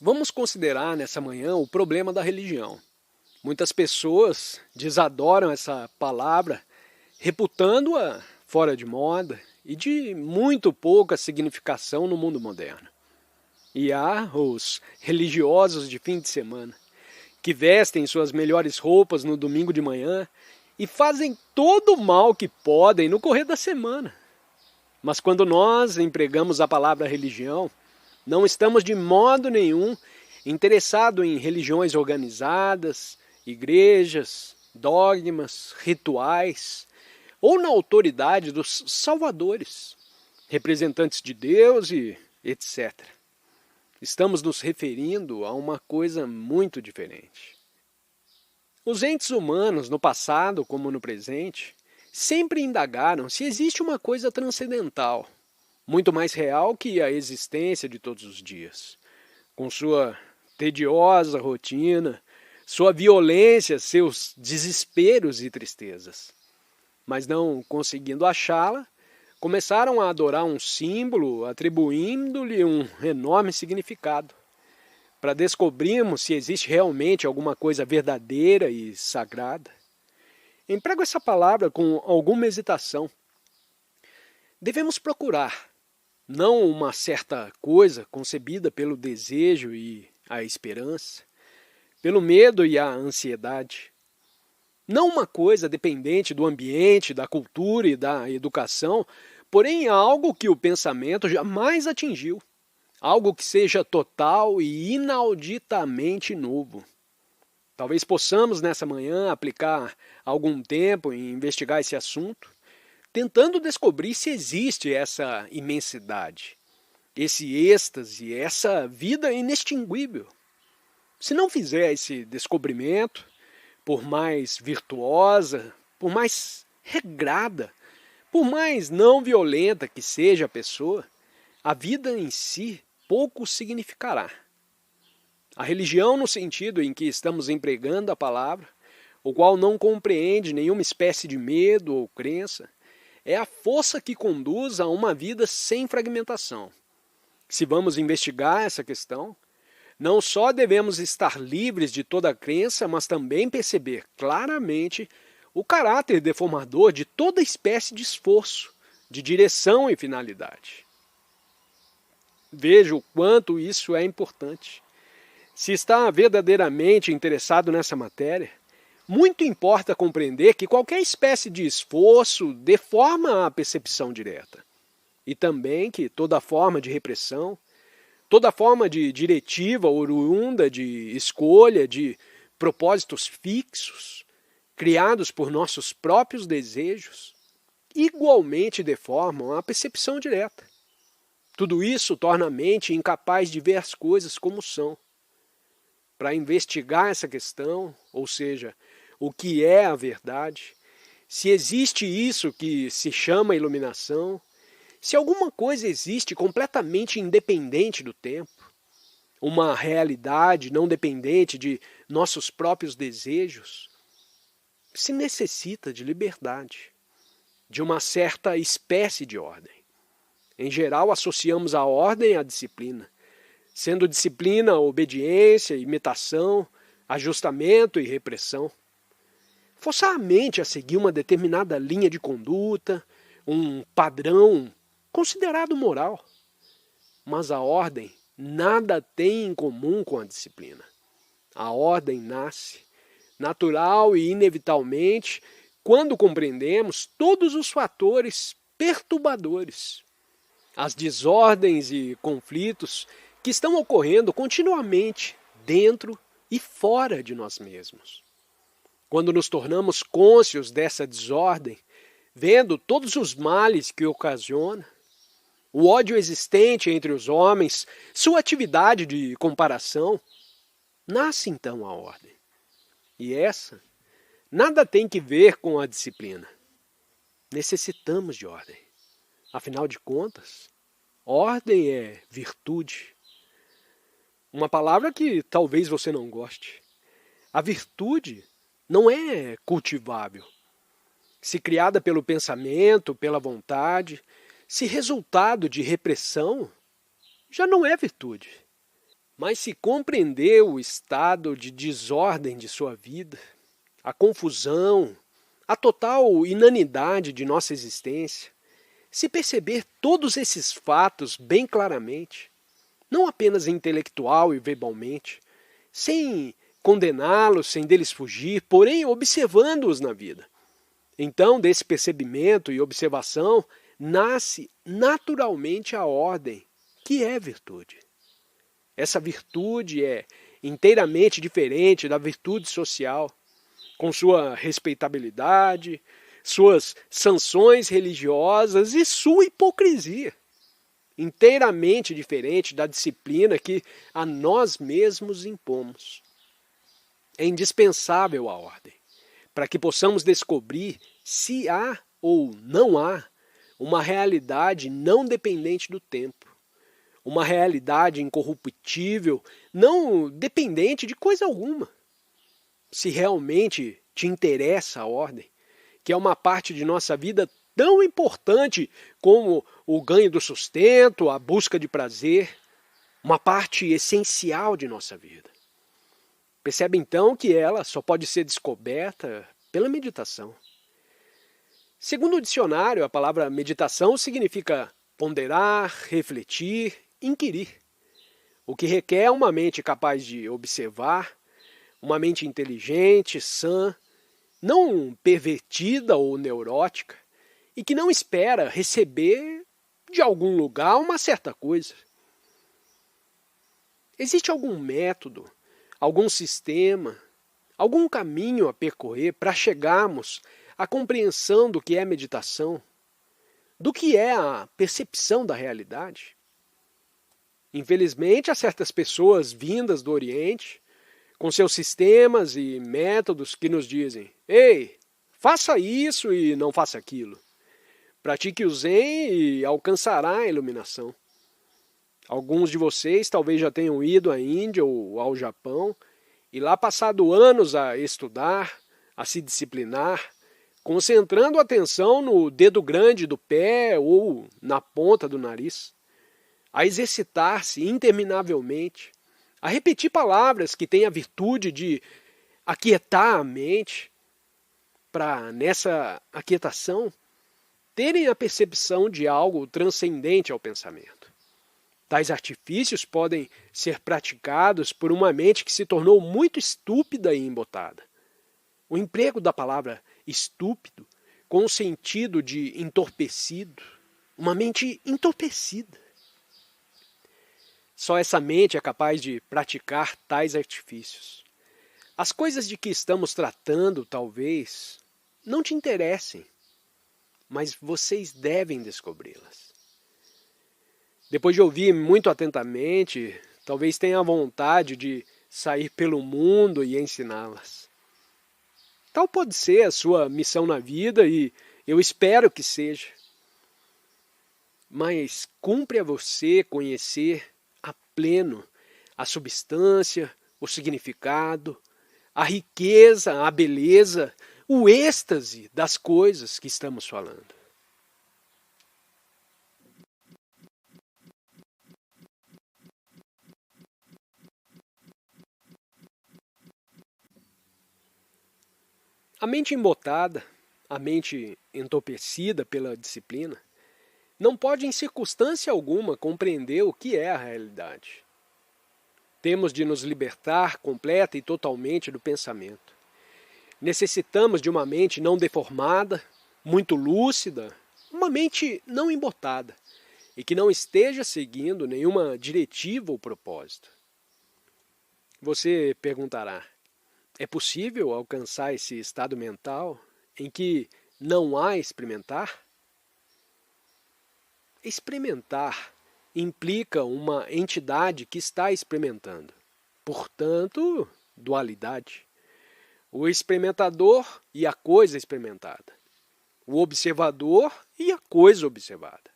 Vamos considerar nessa manhã o problema da religião. Muitas pessoas desadoram essa palavra, reputando-a fora de moda e de muito pouca significação no mundo moderno. E há os religiosos de fim de semana, que vestem suas melhores roupas no domingo de manhã e fazem todo o mal que podem no correr da semana. Mas quando nós empregamos a palavra religião, não estamos de modo nenhum interessados em religiões organizadas, igrejas, dogmas, rituais, ou na autoridade dos salvadores, representantes de Deus e etc. Estamos nos referindo a uma coisa muito diferente. Os entes humanos, no passado como no presente, sempre indagaram se existe uma coisa transcendental, muito mais real que a existência de todos os dias, com sua tediosa rotina, sua violência, seus desesperos e tristezas. Mas não conseguindo achá-la, começaram a adorar um símbolo, atribuindo-lhe um enorme significado, para descobrirmos se existe realmente alguma coisa verdadeira e sagrada. Emprego essa palavra com alguma hesitação. Devemos procurar, não uma certa coisa concebida pelo desejo e a esperança, pelo medo e a ansiedade. Não uma coisa dependente do ambiente, da cultura e da educação, porém algo que o pensamento jamais atingiu. Algo que seja total e inauditamente novo. Talvez possamos nessa manhã aplicar algum tempo em investigar esse assunto, tentando descobrir se existe essa imensidade, esse êxtase, essa vida inextinguível. Se não fizer esse descobrimento, por mais virtuosa, por mais regrada, por mais não violenta que seja a pessoa, a vida em si pouco significará. A religião, no sentido em que estamos empregando a palavra, o qual não compreende nenhuma espécie de medo ou crença, é a força que conduz a uma vida sem fragmentação. Se vamos investigar essa questão, não só devemos estar livres de toda crença, mas também perceber claramente o caráter deformador de toda espécie de esforço, de direção e finalidade. Veja o quanto isso é importante. Se está verdadeiramente interessado nessa matéria, muito importa compreender que qualquer espécie de esforço deforma a percepção direta. E também que toda forma de repressão, toda forma de diretiva oriunda de escolha, de propósitos fixos, criados por nossos próprios desejos, igualmente deformam a percepção direta. Tudo isso torna a mente incapaz de ver as coisas como são. Para investigar essa questão, ou seja, o que é a verdade, se existe isso que se chama iluminação, se alguma coisa existe completamente independente do tempo, uma realidade não dependente de nossos próprios desejos, se necessita de liberdade, de uma certa espécie de ordem. Em geral, associamos a ordem à disciplina, sendo disciplina obediência, imitação, ajustamento e repressão. Forçar a mente a seguir uma determinada linha de conduta, um padrão considerado moral. Mas a ordem nada tem em comum com a disciplina. A ordem nasce, natural e inevitavelmente, quando compreendemos todos os fatores perturbadores, as desordens e conflitos que estão ocorrendo continuamente dentro e fora de nós mesmos. Quando nos tornamos cônscios dessa desordem, vendo todos os males que ocasiona, o ódio existente entre os homens, sua atividade de comparação, nasce então a ordem. E essa nada tem que ver com a disciplina. Necessitamos de ordem. Afinal de contas, ordem é virtude. Uma palavra que talvez você não goste. A virtude não é cultivável. Se criada pelo pensamento, pela vontade, se resultado de repressão, já não é virtude. Mas se compreender o estado de desordem de sua vida, a confusão, a total inanidade de nossa existência, se perceber todos esses fatos bem claramente, não apenas intelectual e verbalmente, sem condená-los, sem deles fugir, porém observando-os na vida. Então, desse percebimento e observação, nasce naturalmente a ordem, que é virtude. Essa virtude é inteiramente diferente da virtude social, com sua respeitabilidade, suas sanções religiosas e sua hipocrisia. Inteiramente diferente da disciplina que a nós mesmos impomos. É indispensável a ordem, para que possamos descobrir se há ou não há uma realidade não dependente do tempo, uma realidade incorruptível, não dependente de coisa alguma. Se realmente te interessa a ordem, que é uma parte de nossa vida tão importante como o ganho do sustento, a busca de prazer, uma parte essencial de nossa vida. Percebe então que ela só pode ser descoberta pela meditação. Segundo o dicionário, a palavra meditação significa ponderar, refletir, inquirir, o que requer uma mente capaz de observar, uma mente inteligente, sã, não pervertida ou neurótica, e que não espera receber de algum lugar uma certa coisa. Existe algum método, algum sistema, algum caminho a percorrer para chegarmos à compreensão do que é meditação, do que é a percepção da realidade? Infelizmente, há certas pessoas vindas do Oriente, com seus sistemas e métodos que nos dizem: ei, faça isso e não faça aquilo. Pratique o Zen e alcançará a iluminação. Alguns de vocês talvez já tenham ido à Índia ou ao Japão e lá passado anos a estudar, a se disciplinar, concentrando a atenção no dedo grande do pé ou na ponta do nariz, a exercitar-se interminavelmente, a repetir palavras que têm a virtude de aquietar a mente, para nessa aquietação terem a percepção de algo transcendente ao pensamento. Tais artifícios podem ser praticados por uma mente que se tornou muito estúpida e embotada. O emprego da palavra estúpido com o sentido de entorpecido, uma mente entorpecida. Só essa mente é capaz de praticar tais artifícios. As coisas de que estamos tratando, talvez, não te interessem, mas vocês devem descobri-las. Depois de ouvir muito atentamente, talvez tenha vontade de sair pelo mundo e ensiná-las. Tal pode ser a sua missão na vida e eu espero que seja. Mas cumpre a você conhecer a pleno a substância, o significado, a riqueza, a beleza, o êxtase das coisas que estamos falando. A mente embotada, a mente entorpecida pela disciplina, não pode em circunstância alguma compreender o que é a realidade. Temos de nos libertar completa e totalmente do pensamento. Necessitamos de uma mente não deformada, muito lúcida, uma mente não embotada e que não esteja seguindo nenhuma diretiva ou propósito. Você perguntará: é possível alcançar esse estado mental em que não há experimentar? Experimentar implica uma entidade que está experimentando, portanto, dualidade. O experimentador e a coisa experimentada. O observador e a coisa observada.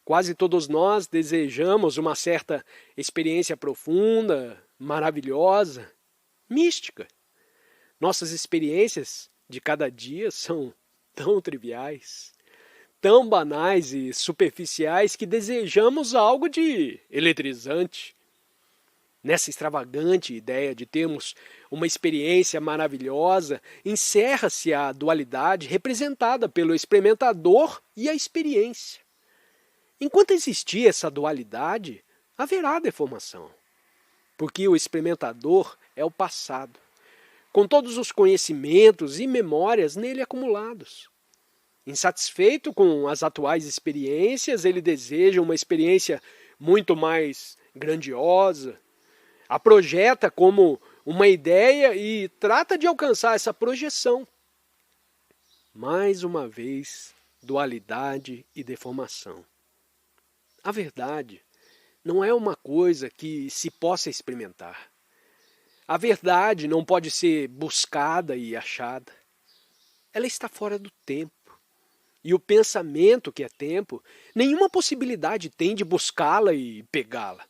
Quase todos nós desejamos uma certa experiência profunda, maravilhosa, mística. Nossas experiências de cada dia são tão triviais, tão banais e superficiais que desejamos algo de eletrizante. Nessa extravagante ideia de termos uma experiência maravilhosa, encerra-se a dualidade representada pelo experimentador e a experiência. Enquanto existir essa dualidade, haverá deformação, porque o experimentador é o passado, com todos os conhecimentos e memórias nele acumulados. Insatisfeito com as atuais experiências, ele deseja uma experiência muito mais grandiosa, a projeta como uma ideia e trata de alcançar essa projeção. Mais uma vez, dualidade e deformação. A verdade não é uma coisa que se possa experimentar. A verdade não pode ser buscada e achada. Ela está fora do tempo. E o pensamento, que é tempo, nenhuma possibilidade tem de buscá-la e pegá-la.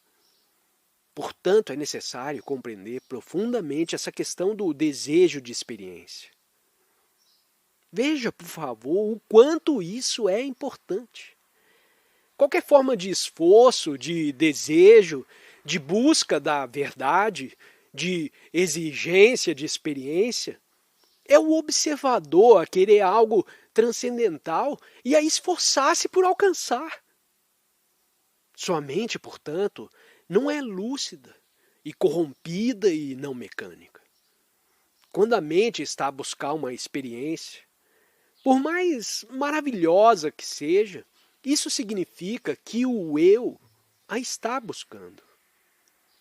Portanto, é necessário compreender profundamente essa questão do desejo de experiência. Veja, por favor, o quanto isso é importante. Qualquer forma de esforço, de desejo, de busca da verdade, de exigência de experiência, é o observador a querer algo transcendental e a esforçar-se por alcançar. Sua mente, portanto, não é lúcida e corrompida e não mecânica. Quando a mente está a buscar uma experiência, por mais maravilhosa que seja, isso significa que o eu a está buscando.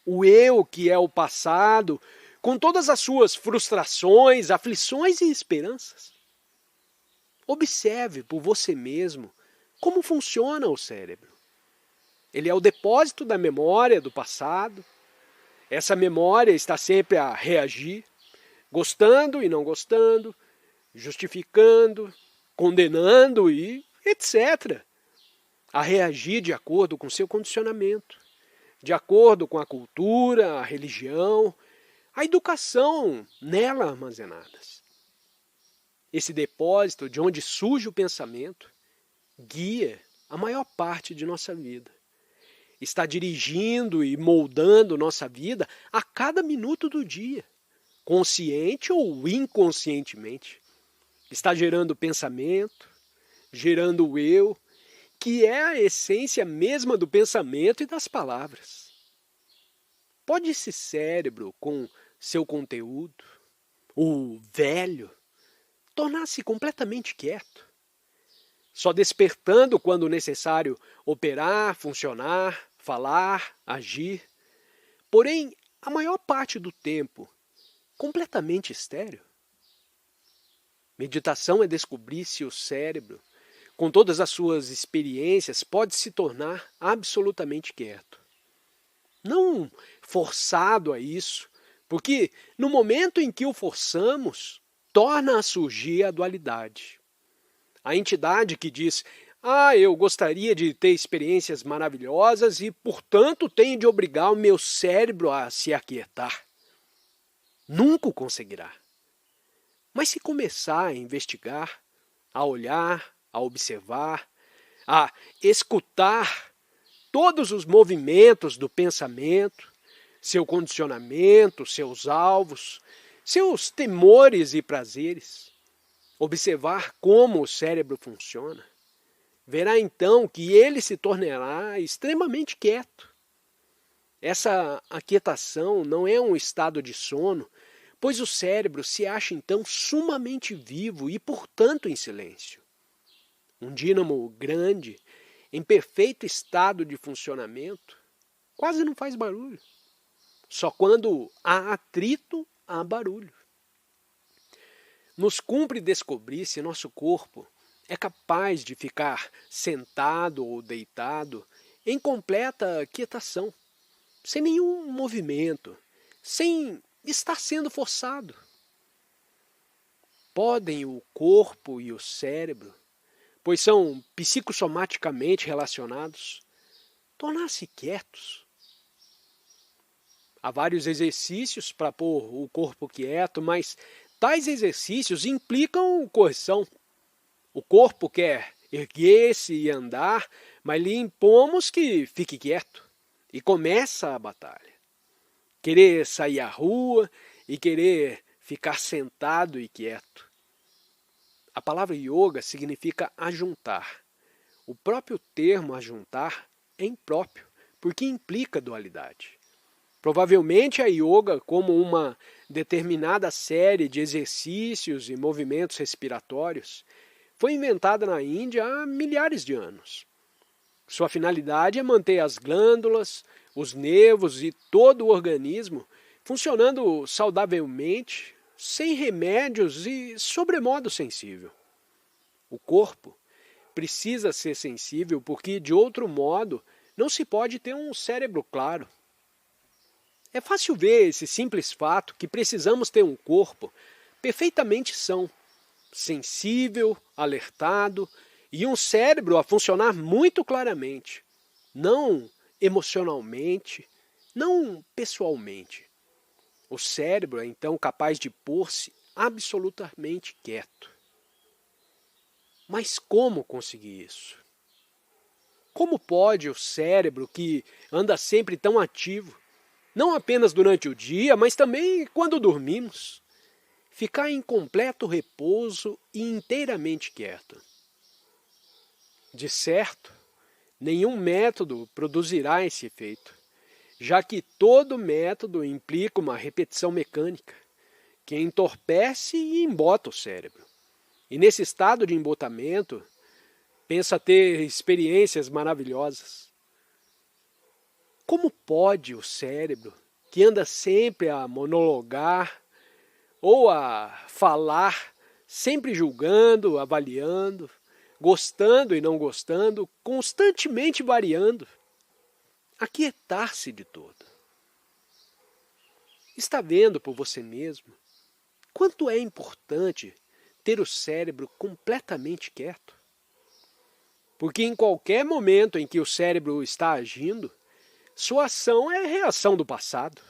O eu que é o passado, com todas as suas frustrações, aflições e esperanças. Observe por você mesmo como funciona o cérebro. Ele é o depósito da memória do passado. Essa memória está sempre a reagir, gostando e não gostando, justificando, condenando e etc. A reagir de acordo com seu condicionamento, de acordo com a cultura, a religião, a educação nela armazenadas. Esse depósito de onde surge o pensamento guia a maior parte de nossa vida. Está dirigindo e moldando nossa vida a cada minuto do dia, consciente ou inconscientemente. Está gerando pensamento, gerando o eu, que é a essência mesma do pensamento e das palavras. Pode esse cérebro, com seu conteúdo, o velho, tornar-se completamente quieto, só despertando quando necessário operar, funcionar, falar, agir, porém, a maior parte do tempo, completamente estéril? Meditação é descobrir se o cérebro, com todas as suas experiências, pode se tornar absolutamente quieto. Não forçado a isso, porque no momento em que o forçamos, torna a surgir a dualidade. A entidade que diz: eu gostaria de ter experiências maravilhosas e, portanto, tenho de obrigar o meu cérebro a se aquietar. Nunca o conseguirá. Mas se começar a investigar, a olhar, a observar, a escutar todos os movimentos do pensamento, seu condicionamento, seus alvos, seus temores e prazeres, observar como o cérebro funciona, verá então que ele se tornará extremamente quieto. Essa aquietação não é um estado de sono, pois o cérebro se acha então sumamente vivo e, portanto, em silêncio. Um dínamo grande, em perfeito estado de funcionamento, quase não faz barulho. Só quando há atrito, há barulho. Nos cumpre descobrir se nosso corpo é capaz de ficar sentado ou deitado em completa quietação, sem nenhum movimento, sem estar sendo forçado. Podem o corpo e o cérebro, pois são psicossomaticamente relacionados, tornar-se quietos. Há vários exercícios para pôr o corpo quieto, mas tais exercícios implicam correção. O corpo quer erguer-se e andar, mas lhe impomos que fique quieto. E começa a batalha. querer sair à rua e querer ficar sentado e quieto. A palavra yoga significa ajuntar. O próprio termo ajuntar é impróprio, porque implica dualidade. Provavelmente a yoga, como uma determinada série de exercícios e movimentos respiratórios, foi inventada na Índia há milhares de anos. Sua finalidade é manter as glândulas, os nervos e todo o organismo funcionando saudavelmente, sem remédios e sobremodo sensível. O corpo precisa ser sensível porque, de outro modo, não se pode ter um cérebro claro. É fácil ver esse simples fato que precisamos ter um corpo perfeitamente são, sensível, alertado e um cérebro a funcionar muito claramente, não emocionalmente, não pessoalmente. O cérebro é então capaz de pôr-se absolutamente quieto. Mas como conseguir isso? Como pode o cérebro, que anda sempre tão ativo, não apenas durante o dia, mas também quando dormimos, ficar em completo repouso e inteiramente quieto? De certo, nenhum método produzirá esse efeito, já que todo método implica uma repetição mecânica, que entorpece e embota o cérebro. E nesse estado de embotamento, pensa ter experiências maravilhosas. Como pode o cérebro, que anda sempre a monologar ou a falar, sempre julgando, avaliando, gostando e não gostando, constantemente variando, aquietar-se de todo? Está vendo por você mesmo quanto é importante ter o cérebro completamente quieto? Porque em qualquer momento em que o cérebro está agindo, sua ação é reação do passado,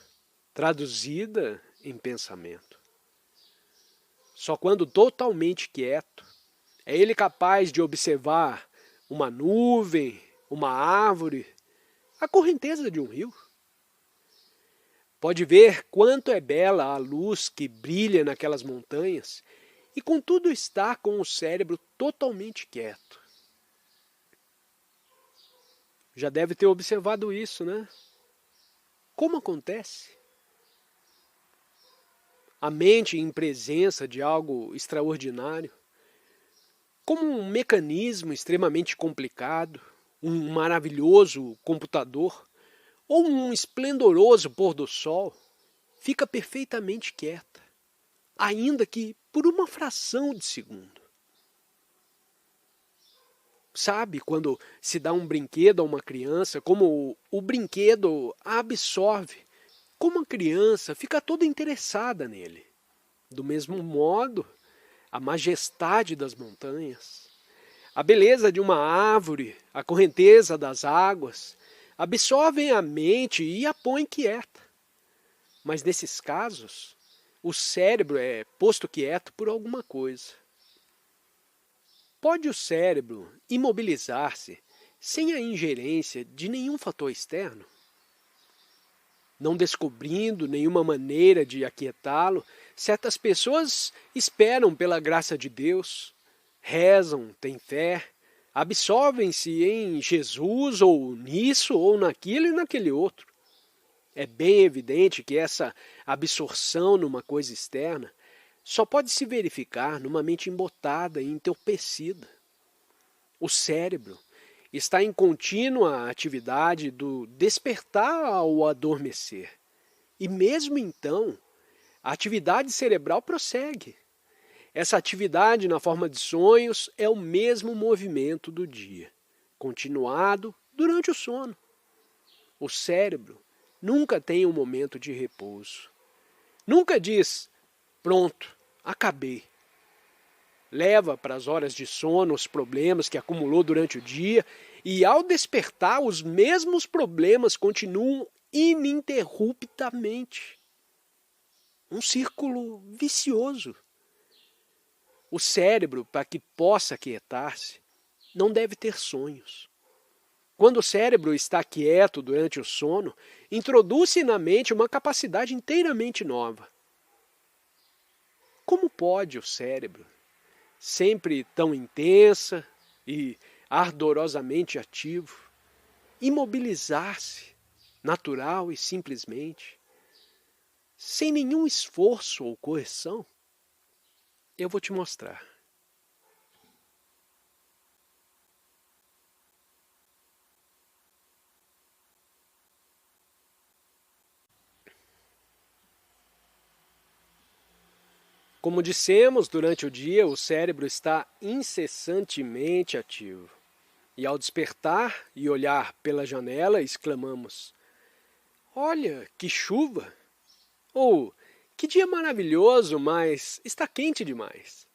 traduzida em pensamento. Só quando totalmente quieto, é ele capaz de observar uma nuvem, uma árvore, a correnteza de um rio. Pode ver quanto é bela a luz que brilha naquelas montanhas e contudo está com o cérebro totalmente quieto. Já deve ter observado isso, né? Como acontece? A mente em presença de algo extraordinário, como um mecanismo extremamente complicado, um maravilhoso computador ou um esplendoroso pôr do sol, fica perfeitamente quieta, ainda que por uma fração de segundo. Sabe quando se dá um brinquedo a uma criança, como o brinquedo a absorve, como a criança fica toda interessada nele. Do mesmo modo, a majestade das montanhas, a beleza de uma árvore, a correnteza das águas, absorvem a mente e a põem quieta. Mas nesses casos, o cérebro é posto quieto por alguma coisa. Pode o cérebro imobilizar-se sem a ingerência de nenhum fator externo? Não descobrindo nenhuma maneira de aquietá-lo, certas pessoas esperam pela graça de Deus, rezam, têm fé, absorvem-se em Jesus ou nisso ou naquilo e naquele outro. É bem evidente que essa absorção numa coisa externa só pode se verificar numa mente embotada e entorpecida. O cérebro está em contínua atividade do despertar ao adormecer. E mesmo então, a atividade cerebral prossegue. Essa atividade na forma de sonhos é o mesmo movimento do dia, continuado durante o sono. O cérebro nunca tem um momento de repouso. Nunca diz, pronto, acabei. Leva para as horas de sono os problemas que acumulou durante o dia e, ao despertar, os mesmos problemas continuam ininterruptamente. Um círculo vicioso. O cérebro, para que possa aquietar-se, não deve ter sonhos. Quando o cérebro está quieto durante o sono, introduz-se na mente uma capacidade inteiramente nova. Como pode o cérebro, sempre tão intensa e ardorosamente ativo, imobilizar-se, natural e simplesmente, sem nenhum esforço ou correção? Eu vou te mostrar. Como dissemos, durante o dia o cérebro está incessantemente ativo. E ao despertar e olhar pela janela, exclamamos: "Olha, que chuva!" Ou "Que dia maravilhoso, mas está quente demais."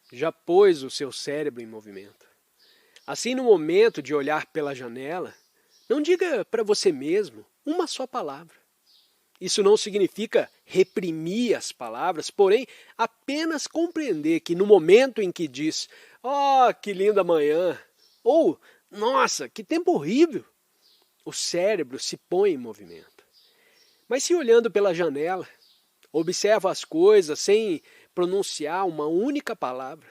Já pôs o seu cérebro em movimento. Assim, no momento de olhar pela janela, não diga para você mesmo uma só palavra. Isso não significa reprimir as palavras, porém apenas compreender que no momento em que diz "Oh, que linda manhã!" ou "Nossa, que tempo horrível!", o cérebro se põe em movimento. Mas se olhando pela janela, observa as coisas sem pronunciar uma única palavra,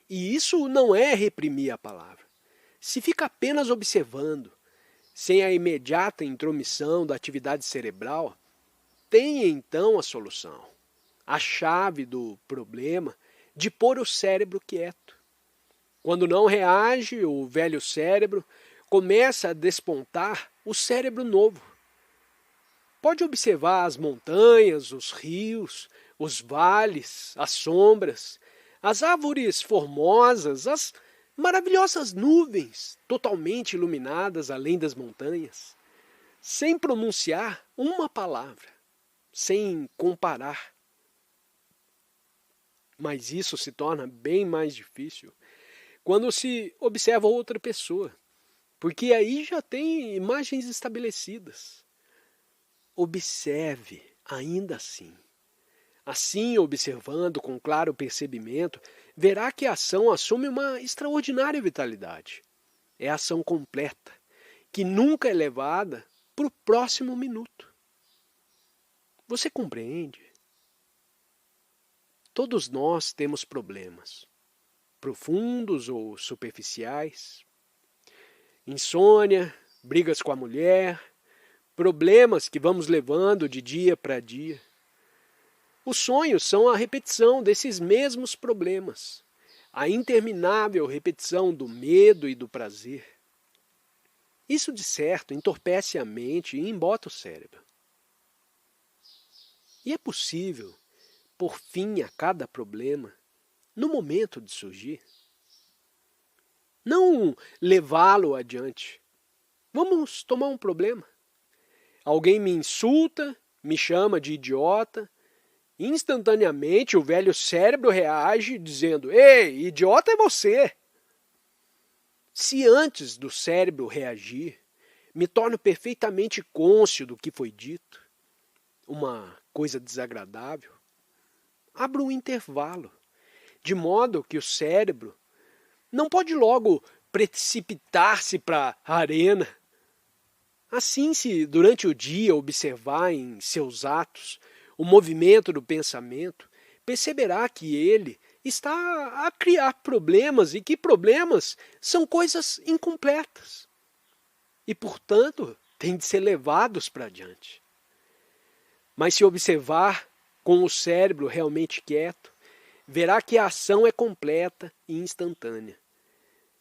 e isso não é reprimir a palavra. Se fica apenas observando, sem a imediata intromissão da atividade cerebral, tem então a solução, a chave do problema de pôr o cérebro quieto. Quando não reage, o velho cérebro começa a despontar o cérebro novo. Pode observar as montanhas, os rios, os vales, as sombras, as árvores formosas, as maravilhosas nuvens totalmente iluminadas além das montanhas, sem pronunciar uma palavra, sem comparar. Mas isso se torna bem mais difícil quando se observa outra pessoa, porque aí já tem imagens estabelecidas. Observe ainda assim. Assim, observando com claro percebimento, verá que a ação assume uma extraordinária vitalidade. É a ação completa, que nunca é levada para o próximo minuto. Você compreende? Todos nós temos problemas, profundos ou superficiais. Insônia, brigas com a mulher, problemas que vamos levando de dia para dia. Os sonhos são a repetição desses mesmos problemas, a interminável repetição do medo e do prazer. Isso, de certo, entorpece a mente e embota o cérebro. E é possível pôr fim a cada problema no momento de surgir? Não levá-lo adiante. Vamos tomar um problema. Alguém me insulta, me chama de idiota. Instantaneamente o velho cérebro reage dizendo: "Ei, idiota é você!" Se antes do cérebro reagir, me torno perfeitamente cônscio do que foi dito, uma coisa desagradável, abro um intervalo, de modo que o cérebro não pode logo precipitar-se para a arena. Assim, se durante o dia observar em seus atos o movimento do pensamento, perceberá que ele está a criar problemas e que problemas são coisas incompletas e, portanto, têm de ser levados para adiante. Mas se observar com o cérebro realmente quieto, verá que a ação é completa e instantânea.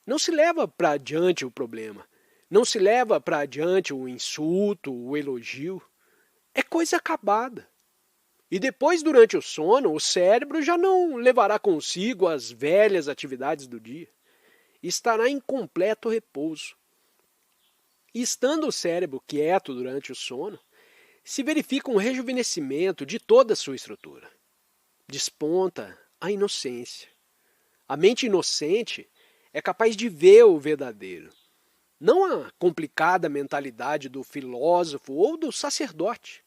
Não se leva para adiante o problema, não se leva para adiante o insulto, o elogio. É coisa acabada. E depois, durante o sono, o cérebro já não levará consigo as velhas atividades do dia. Estará em completo repouso. E estando o cérebro quieto durante o sono, se verifica um rejuvenescimento de toda a sua estrutura. Desponta a inocência. A mente inocente é capaz de ver o verdadeiro, não a complicada mentalidade do filósofo ou do sacerdote.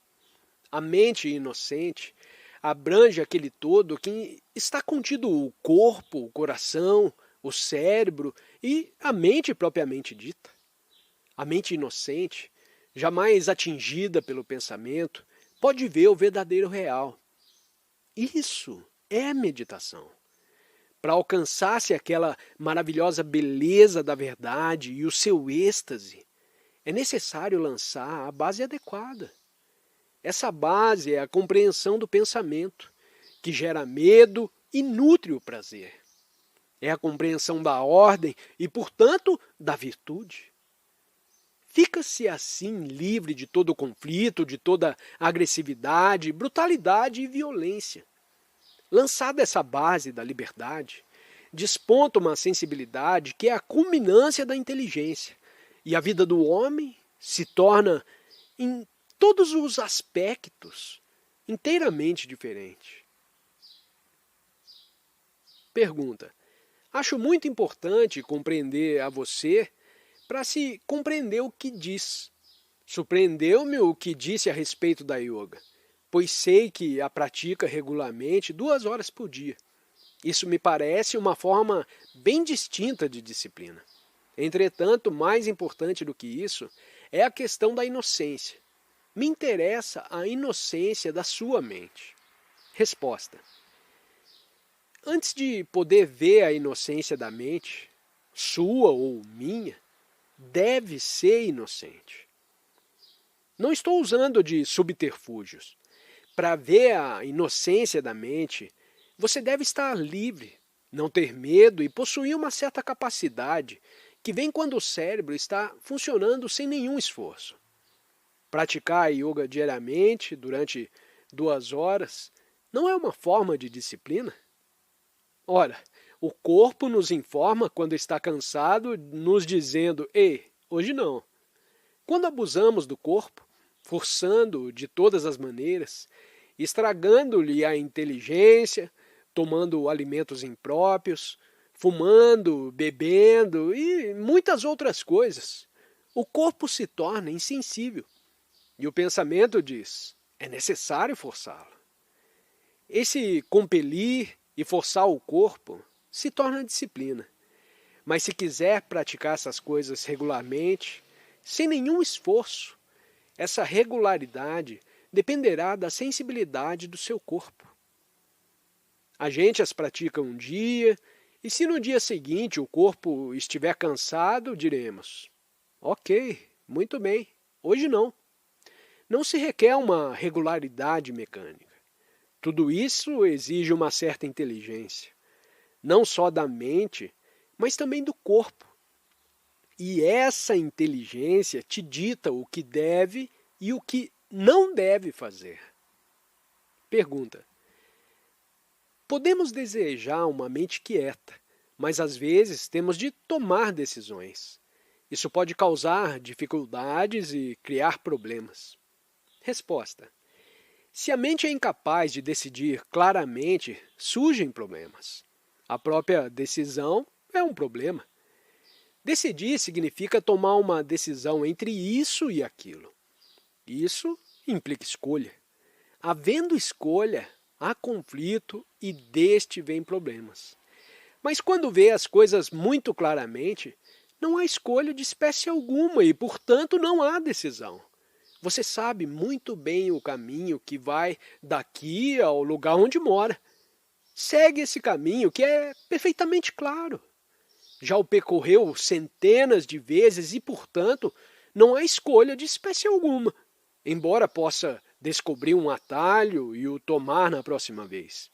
A mente inocente abrange aquele todo que está contido o corpo, o coração, o cérebro e a mente propriamente dita. A mente inocente, jamais atingida pelo pensamento, pode ver o verdadeiro real. Isso é meditação. Para alcançar-se aquela maravilhosa beleza da verdade e o seu êxtase, é necessário lançar a base adequada. Essa base é a compreensão do pensamento, que gera medo e nutre o prazer. É a compreensão da ordem e, portanto, da virtude. Fica-se assim livre de todo conflito, de toda agressividade, brutalidade e violência. Lançada essa base da liberdade, desponta uma sensibilidade que é a culminância da inteligência, e a vida do homem se torna, em todos os aspectos, inteiramente diferente. Pergunta: acho muito importante compreender a você para se compreender o que diz. Surpreendeu-me o que disse a respeito da yoga, pois sei que a pratica regularmente 2 horas por dia. Isso me parece uma forma bem distinta de disciplina. Entretanto, mais importante do que isso é a questão da inocência. Me interessa a inocência da sua mente. Resposta: antes de poder ver a inocência da mente, sua ou minha, deve ser inocente. Não estou usando de subterfúgios. Para ver a inocência da mente, você deve estar livre, não ter medo e possuir uma certa capacidade que vem quando o cérebro está funcionando sem nenhum esforço. Praticar a yoga diariamente, durante 2 horas, não é uma forma de disciplina? Ora, o corpo nos informa quando está cansado, nos dizendo: ei, hoje não. Quando abusamos do corpo, forçando-o de todas as maneiras, estragando-lhe a inteligência, tomando alimentos impróprios, fumando, bebendo e muitas outras coisas, o corpo se torna insensível. E o pensamento diz: é necessário forçá-lo. Esse compelir e forçar o corpo se torna disciplina. Mas se quiser praticar essas coisas regularmente, sem nenhum esforço, essa regularidade dependerá da sensibilidade do seu corpo. A gente as pratica um dia, e se no dia seguinte o corpo estiver cansado, diremos: ok, muito bem, hoje não. Não se requer uma regularidade mecânica. Tudo isso exige uma certa inteligência, não só da mente, mas também do corpo. E essa inteligência te dita o que deve e o que não deve fazer. Pergunta: podemos desejar uma mente quieta, mas às vezes temos de tomar decisões. Isso pode causar dificuldades e criar problemas. Resposta: se a mente é incapaz de decidir claramente, surgem problemas. A própria decisão é um problema. Decidir significa tomar uma decisão entre isso e aquilo. Isso implica escolha. Havendo escolha, há conflito e deste vêm problemas. Mas quando vê as coisas muito claramente, não há escolha de espécie alguma e, portanto, não há decisão. Você sabe muito bem o caminho que vai daqui ao lugar onde mora. Segue esse caminho que é perfeitamente claro. Já o percorreu centenas de vezes e, portanto, não há escolha de espécie alguma, embora possa descobrir um atalho e o tomar na próxima vez.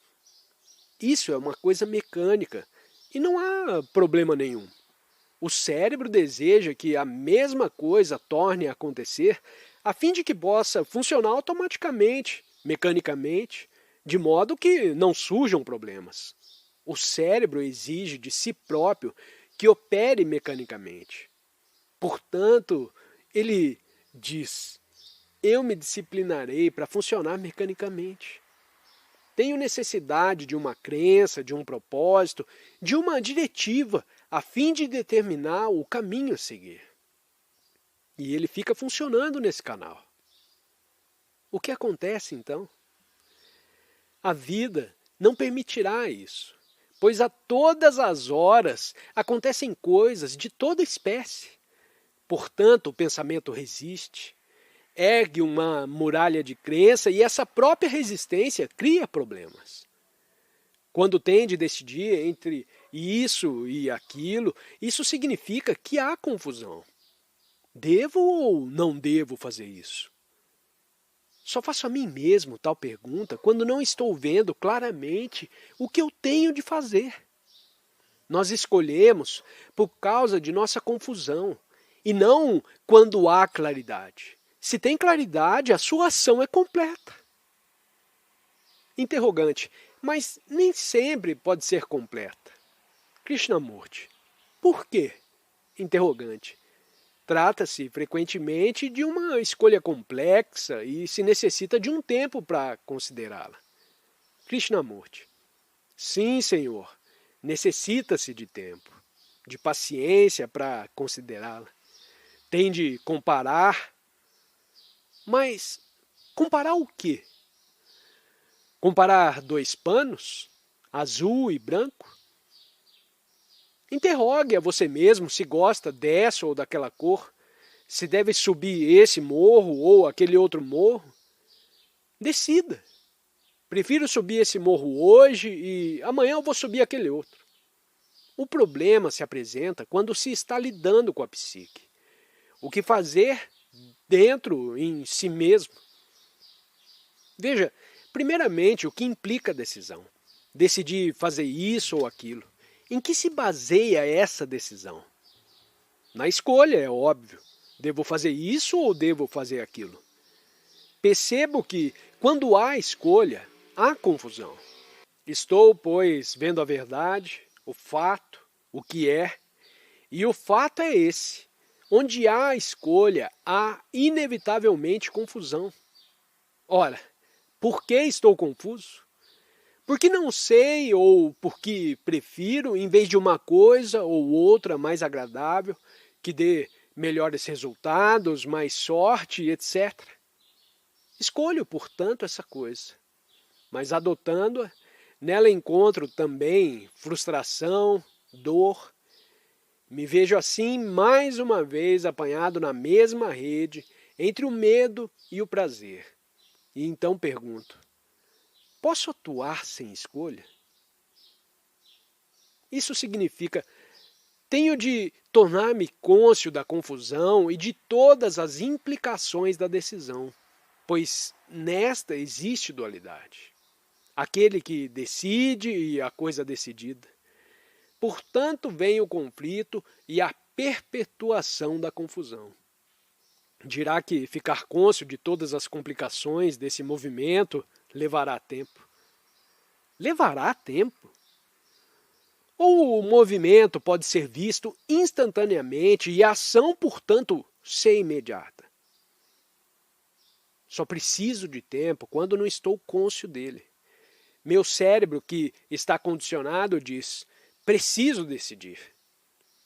Isso é uma coisa mecânica e não há problema nenhum. O cérebro deseja que a mesma coisa torne a acontecer a fim de que possa funcionar automaticamente, mecanicamente, de modo que não surjam problemas. O cérebro exige de si próprio que opere mecanicamente. Portanto, ele diz: eu me disciplinarei para funcionar mecanicamente. Tenho necessidade de uma crença, de um propósito, de uma diretiva, a fim de determinar o caminho a seguir. E ele fica funcionando nesse canal. O que acontece então? A vida não permitirá isso, pois a todas as horas acontecem coisas de toda espécie. Portanto, o pensamento resiste, ergue uma muralha de crença e essa própria resistência cria problemas. Quando tem de decidir entre isso e aquilo, isso significa que há confusão. Devo ou não devo fazer isso? Só faço a mim mesmo tal pergunta quando não estou vendo claramente o que eu tenho de fazer. Nós escolhemos por causa de nossa confusão e não quando há claridade. Se tem claridade, a sua ação é completa. Interrogante, mas nem sempre pode ser completa. Krishnamurti, por quê? Interrogante. Trata-se frequentemente de uma escolha complexa e se necessita de um tempo para considerá-la. Krishnamurti, sim, senhor, necessita-se de tempo, de paciência para considerá-la. Tem de comparar, mas comparar o quê? Comparar dois panos, azul e branco? Interrogue a você mesmo se gosta dessa ou daquela cor, se deve subir esse morro ou aquele outro morro. Decida. Prefiro subir esse morro hoje e amanhã eu vou subir aquele outro. O problema se apresenta quando se está lidando com a psique. O que fazer dentro, em si mesmo? Veja, primeiramente, o que implica a decisão? Decidir fazer isso ou aquilo. Em que se baseia essa decisão? Na escolha, é óbvio. Devo fazer isso ou devo fazer aquilo? Percebo que, quando há escolha, há confusão. Estou, pois, vendo a verdade, o fato, o que é. E o fato é esse. Onde há escolha, há inevitavelmente confusão. Ora, por que estou confuso? Porque não sei ou porque prefiro, em vez de uma coisa ou outra mais agradável, que dê melhores resultados, mais sorte, etc. Escolho, portanto, essa coisa. Mas adotando-a, nela encontro também frustração, dor. Me vejo assim mais uma vez apanhado na mesma rede entre o medo e o prazer. E então pergunto, posso atuar sem escolha? Isso significa, tenho de tornar-me cônscio da confusão e de todas as implicações da decisão, pois nesta existe dualidade. Aquele que decide e a coisa decidida. Portanto, vem o conflito e a perpetuação da confusão. Dirá que ficar cônscio de todas as complicações desse movimento levará tempo. Levará tempo? Ou o movimento pode ser visto instantaneamente e a ação, portanto, ser imediata? Só preciso de tempo quando não estou cônscio dele. Meu cérebro, que está condicionado, diz, preciso decidir.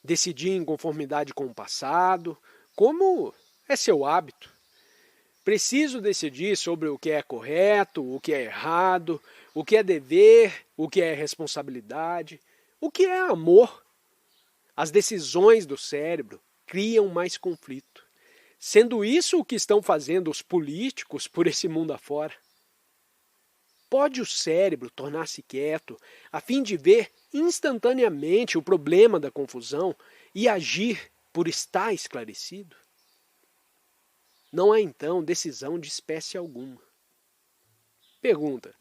Decidir em conformidade com o passado, como é seu hábito. Preciso decidir sobre o que é correto, o que é errado, o que é dever, o que é responsabilidade, o que é amor. As decisões do cérebro criam mais conflito, sendo isso o que estão fazendo os políticos por esse mundo afora. Pode o cérebro tornar-se quieto a fim de ver instantaneamente o problema da confusão e agir por estar esclarecido? Não há então decisão de espécie alguma. Pergunta: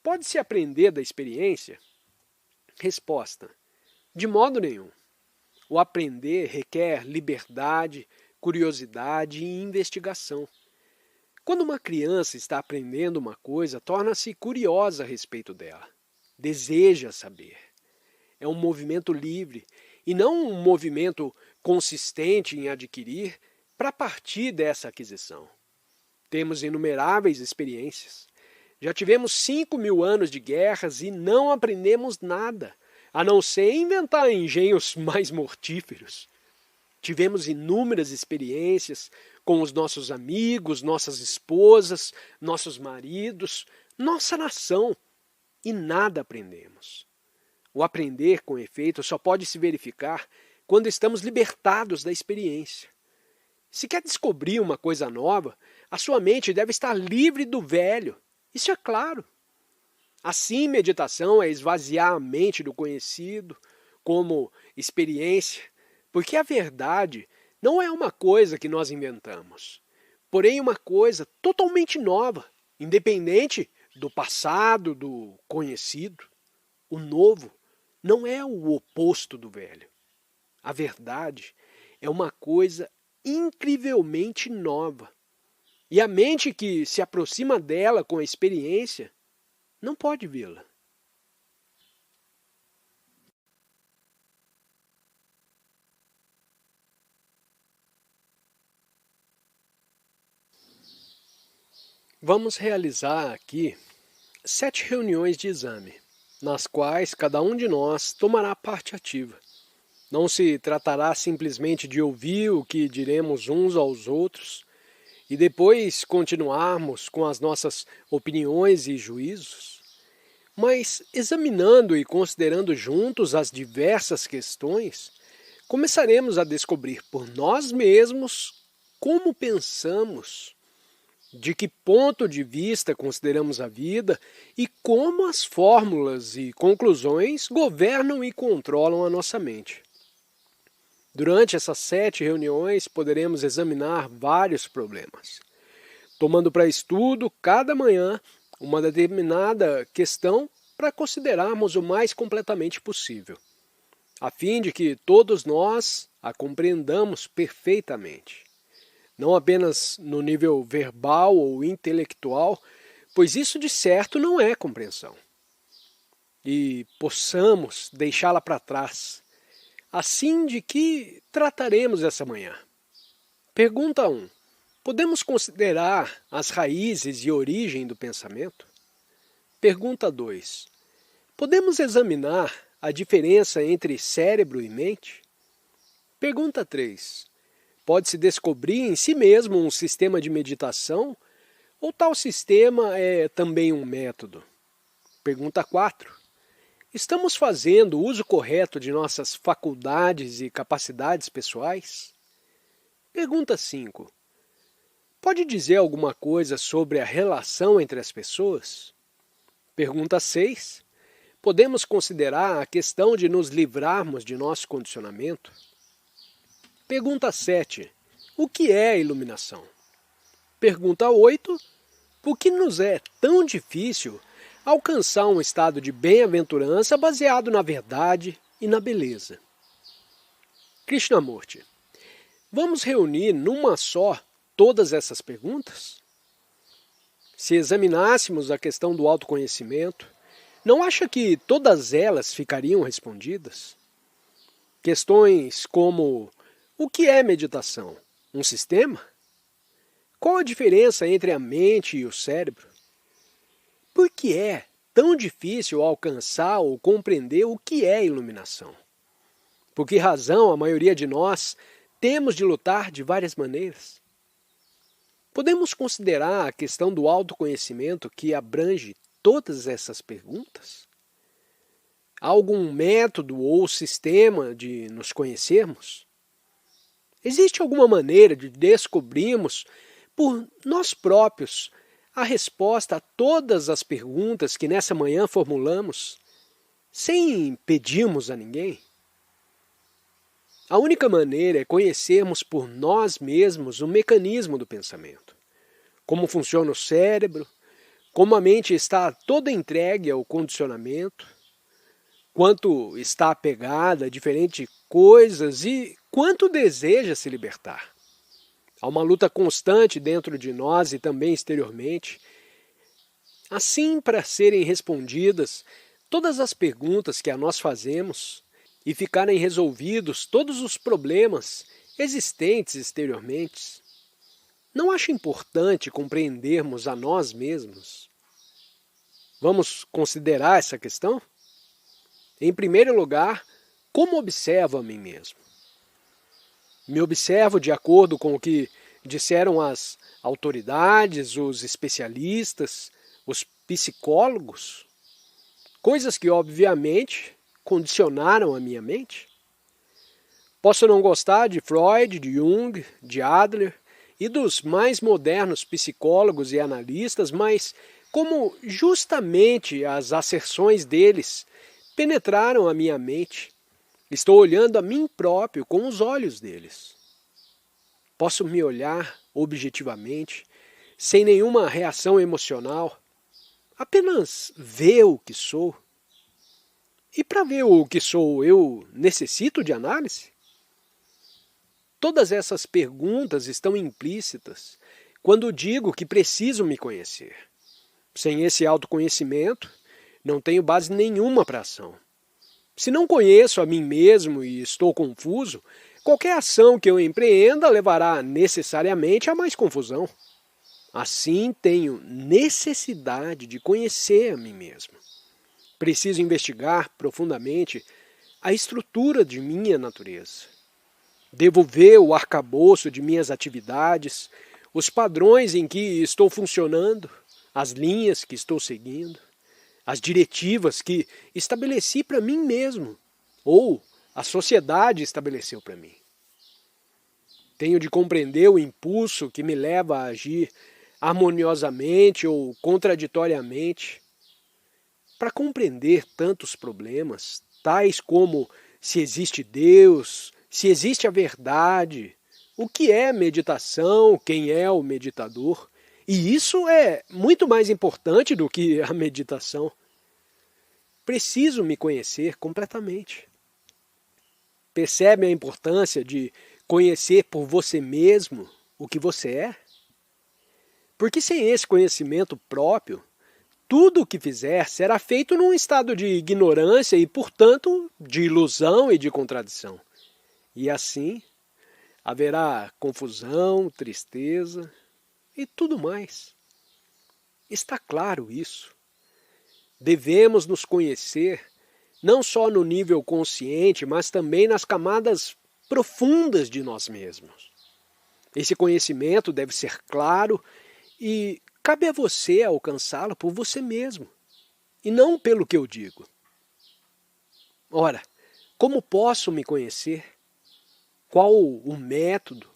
pode-se aprender da experiência? Resposta: de modo nenhum. O aprender requer liberdade, curiosidade e investigação. Quando uma criança está aprendendo uma coisa, torna-se curiosa a respeito dela. Deseja saber. É um movimento livre e não um movimento consistente em adquirir para partir dessa aquisição. Temos inumeráveis experiências. Já tivemos 5.000 anos de guerras e não aprendemos nada, a não ser inventar engenhos mais mortíferos. Tivemos inúmeras experiências com os nossos amigos, nossas esposas, nossos maridos, nossa nação, e nada aprendemos. O aprender, com efeito, só pode se verificar quando estamos libertados da experiência. Se quer descobrir uma coisa nova, a sua mente deve estar livre do velho. Isso é claro. Assim, meditação é esvaziar a mente do conhecido como experiência, porque a verdade não é uma coisa que nós inventamos, porém uma coisa totalmente nova, independente do passado, do conhecido. O novo não é o oposto do velho. A verdade é uma coisa incrivelmente nova. E a mente que se aproxima dela com a experiência não pode vê-la. Vamos realizar aqui 7 reuniões de exame, nas quais cada um de nós tomará parte ativa. Não se tratará simplesmente de ouvir o que diremos uns aos outros e depois continuarmos com as nossas opiniões e juízos, mas examinando e considerando juntos as diversas questões, começaremos a descobrir por nós mesmos como pensamos, de que ponto de vista consideramos a vida e como as fórmulas e conclusões governam e controlam a nossa mente. Durante essas 7 reuniões, poderemos examinar vários problemas, tomando para estudo cada manhã uma determinada questão para considerarmos o mais completamente possível, a fim de que todos nós a compreendamos perfeitamente. Não apenas no nível verbal ou intelectual, pois isso de certo não é compreensão. E possamos deixá-la para trás. Assim, de que trataremos essa manhã? Pergunta 1. Podemos considerar as raízes e origem do pensamento? Pergunta 2. Podemos examinar a diferença entre cérebro e mente? Pergunta 3. Pode-se descobrir em si mesmo um sistema de meditação ou tal sistema é também um método? Pergunta 4. Estamos fazendo o uso correto de nossas faculdades e capacidades pessoais? Pergunta 5. Pode dizer alguma coisa sobre a relação entre as pessoas? Pergunta 6. Podemos considerar a questão de nos livrarmos de nosso condicionamento? Pergunta 7. O que é a iluminação? Pergunta 8. Por que nos é tão difícil alcançar um estado de bem-aventurança baseado na verdade e na beleza? Krishnamurti, vamos reunir numa só todas essas perguntas? Se examinássemos a questão do autoconhecimento, não acha que todas elas ficariam respondidas? Questões como: o que é meditação? Um sistema? Qual a diferença entre a mente e o cérebro? Por que é tão difícil alcançar ou compreender o que é iluminação? Por que razão a maioria de nós temos de lutar de várias maneiras? Podemos considerar a questão do autoconhecimento que abrange todas essas perguntas? Há algum método ou sistema de nos conhecermos? Existe alguma maneira de descobrirmos por nós próprios a resposta a todas as perguntas que nessa manhã formulamos, sem pedirmos a ninguém? A única maneira é conhecermos por nós mesmos o mecanismo do pensamento, como funciona o cérebro, como a mente está toda entregue ao condicionamento, quanto está apegada a diferentes coisas e quanto deseja se libertar. Há uma luta constante dentro de nós e também exteriormente. Assim, para serem respondidas todas as perguntas que a nós fazemos e ficarem resolvidos todos os problemas existentes exteriormente, não acha importante compreendermos a nós mesmos? Vamos considerar essa questão? Em primeiro lugar, como observo a mim mesmo? Me observo de acordo com o que disseram as autoridades, os especialistas, os psicólogos? Coisas que, obviamente, condicionaram a minha mente? Posso não gostar de Freud, de Jung, de Adler e dos mais modernos psicólogos e analistas, mas como justamente as asserções deles penetraram a minha mente, estou olhando a mim próprio com os olhos deles. Posso me olhar objetivamente, sem nenhuma reação emocional, apenas ver o que sou. E para ver o que sou, eu necessito de análise? Todas essas perguntas estão implícitas quando digo que preciso me conhecer. Sem esse autoconhecimento, não tenho base nenhuma para ação. Se não conheço a mim mesmo e estou confuso, qualquer ação que eu empreenda levará necessariamente a mais confusão. Assim, tenho necessidade de conhecer a mim mesmo. Preciso investigar profundamente a estrutura de minha natureza. Devo ver o arcabouço de minhas atividades, os padrões em que estou funcionando, as linhas que estou seguindo, as diretivas que estabeleci para mim mesmo, ou a sociedade estabeleceu para mim. Tenho de compreender o impulso que me leva a agir harmoniosamente ou contraditoriamente. Para compreender tantos problemas, tais como se existe Deus, se existe a verdade, o que é meditação, quem é o meditador, e isso é muito mais importante do que a meditação. Preciso me conhecer completamente. Percebe a importância de conhecer por você mesmo o que você é? Porque sem esse conhecimento próprio, tudo o que fizer será feito num estado de ignorância e, portanto, de ilusão e de contradição. E assim, haverá confusão, tristeza e tudo mais. Está claro isso. Devemos nos conhecer não só no nível consciente, mas também nas camadas profundas de nós mesmos. Esse conhecimento deve ser claro e cabe a você alcançá-lo por você mesmo, e não pelo que eu digo. Ora, como posso me conhecer? Qual o método?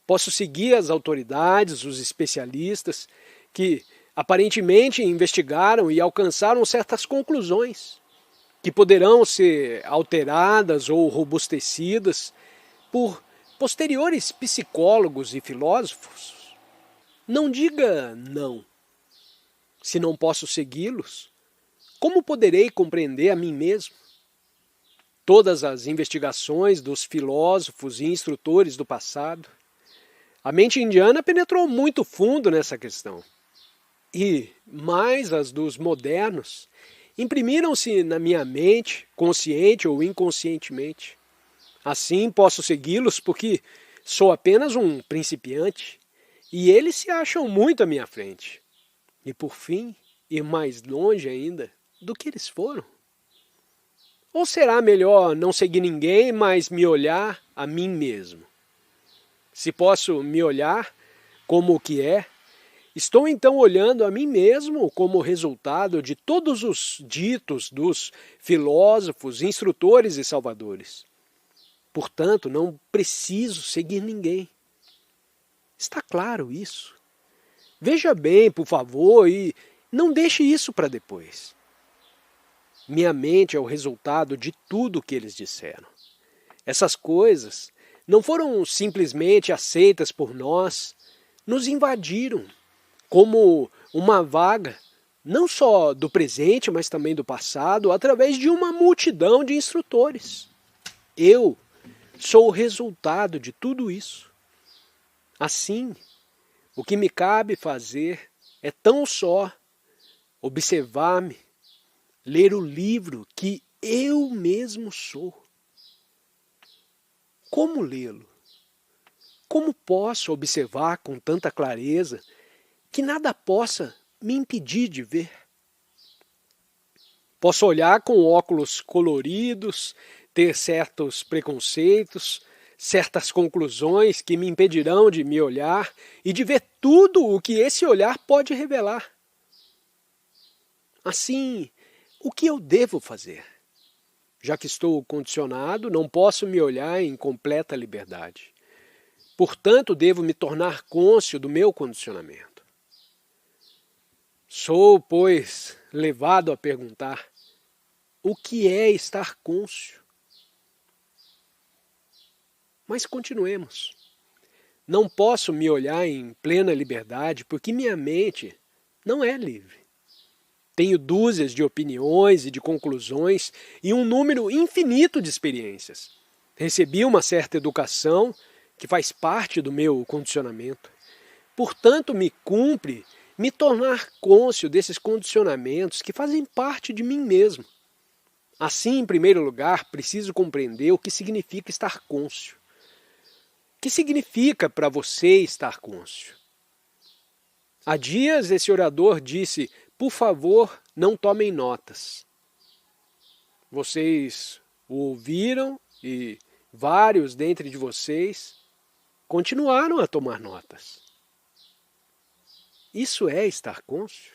Posso seguir as autoridades, os especialistas, que aparentemente investigaram e alcançaram certas conclusões, que poderão ser alteradas ou robustecidas por posteriores psicólogos e filósofos. Não diga não. Se não posso segui-los, como poderei compreender a mim mesmo? Todas as investigações dos filósofos e instrutores do passado, a mente indiana penetrou muito fundo nessa questão. E, mais as dos modernos, imprimiram-se na minha mente, consciente ou inconscientemente. Assim posso segui-los porque sou apenas um principiante e eles se acham muito à minha frente. E por fim, ir mais longe ainda do que eles foram. Ou será melhor não seguir ninguém, mas me olhar a mim mesmo? Se posso me olhar como o que é, estou então olhando a mim mesmo como resultado de todos os ditos dos filósofos, instrutores e salvadores. Portanto, não preciso seguir ninguém. Está claro isso? Veja bem, por favor, e não deixe isso para depois. Minha mente é o resultado de tudo o que eles disseram. Essas coisas não foram simplesmente aceitas por nós, nos invadiram como uma vaga, não só do presente, mas também do passado, através de uma multidão de instrutores. Eu sou o resultado de tudo isso. Assim, o que me cabe fazer é tão só observar-me, ler o livro que eu mesmo sou. Como lê-lo? Como posso observar com tanta clareza que nada possa me impedir de ver? Posso olhar com óculos coloridos, ter certos preconceitos, certas conclusões que me impedirão de me olhar e de ver tudo o que esse olhar pode revelar. Assim, o que eu devo fazer? Já que estou condicionado, não posso me olhar em completa liberdade. Portanto, devo me tornar cônscio do meu condicionamento. Sou, pois, levado a perguntar: o que é estar cônscio? Mas continuemos. Não posso me olhar em plena liberdade porque minha mente não é livre. Tenho dúzias de opiniões e de conclusões e um número infinito de experiências. Recebi uma certa educação que faz parte do meu condicionamento. Portanto, me cumpre me tornar cônscio desses condicionamentos que fazem parte de mim mesmo. Assim, em primeiro lugar, preciso compreender o que significa estar cônscio. O que significa para você estar cônscio? Há dias esse orador disse: por favor, não tomem notas. Vocês o ouviram e vários dentre de vocês continuaram a tomar notas. Isso é estar cônscio?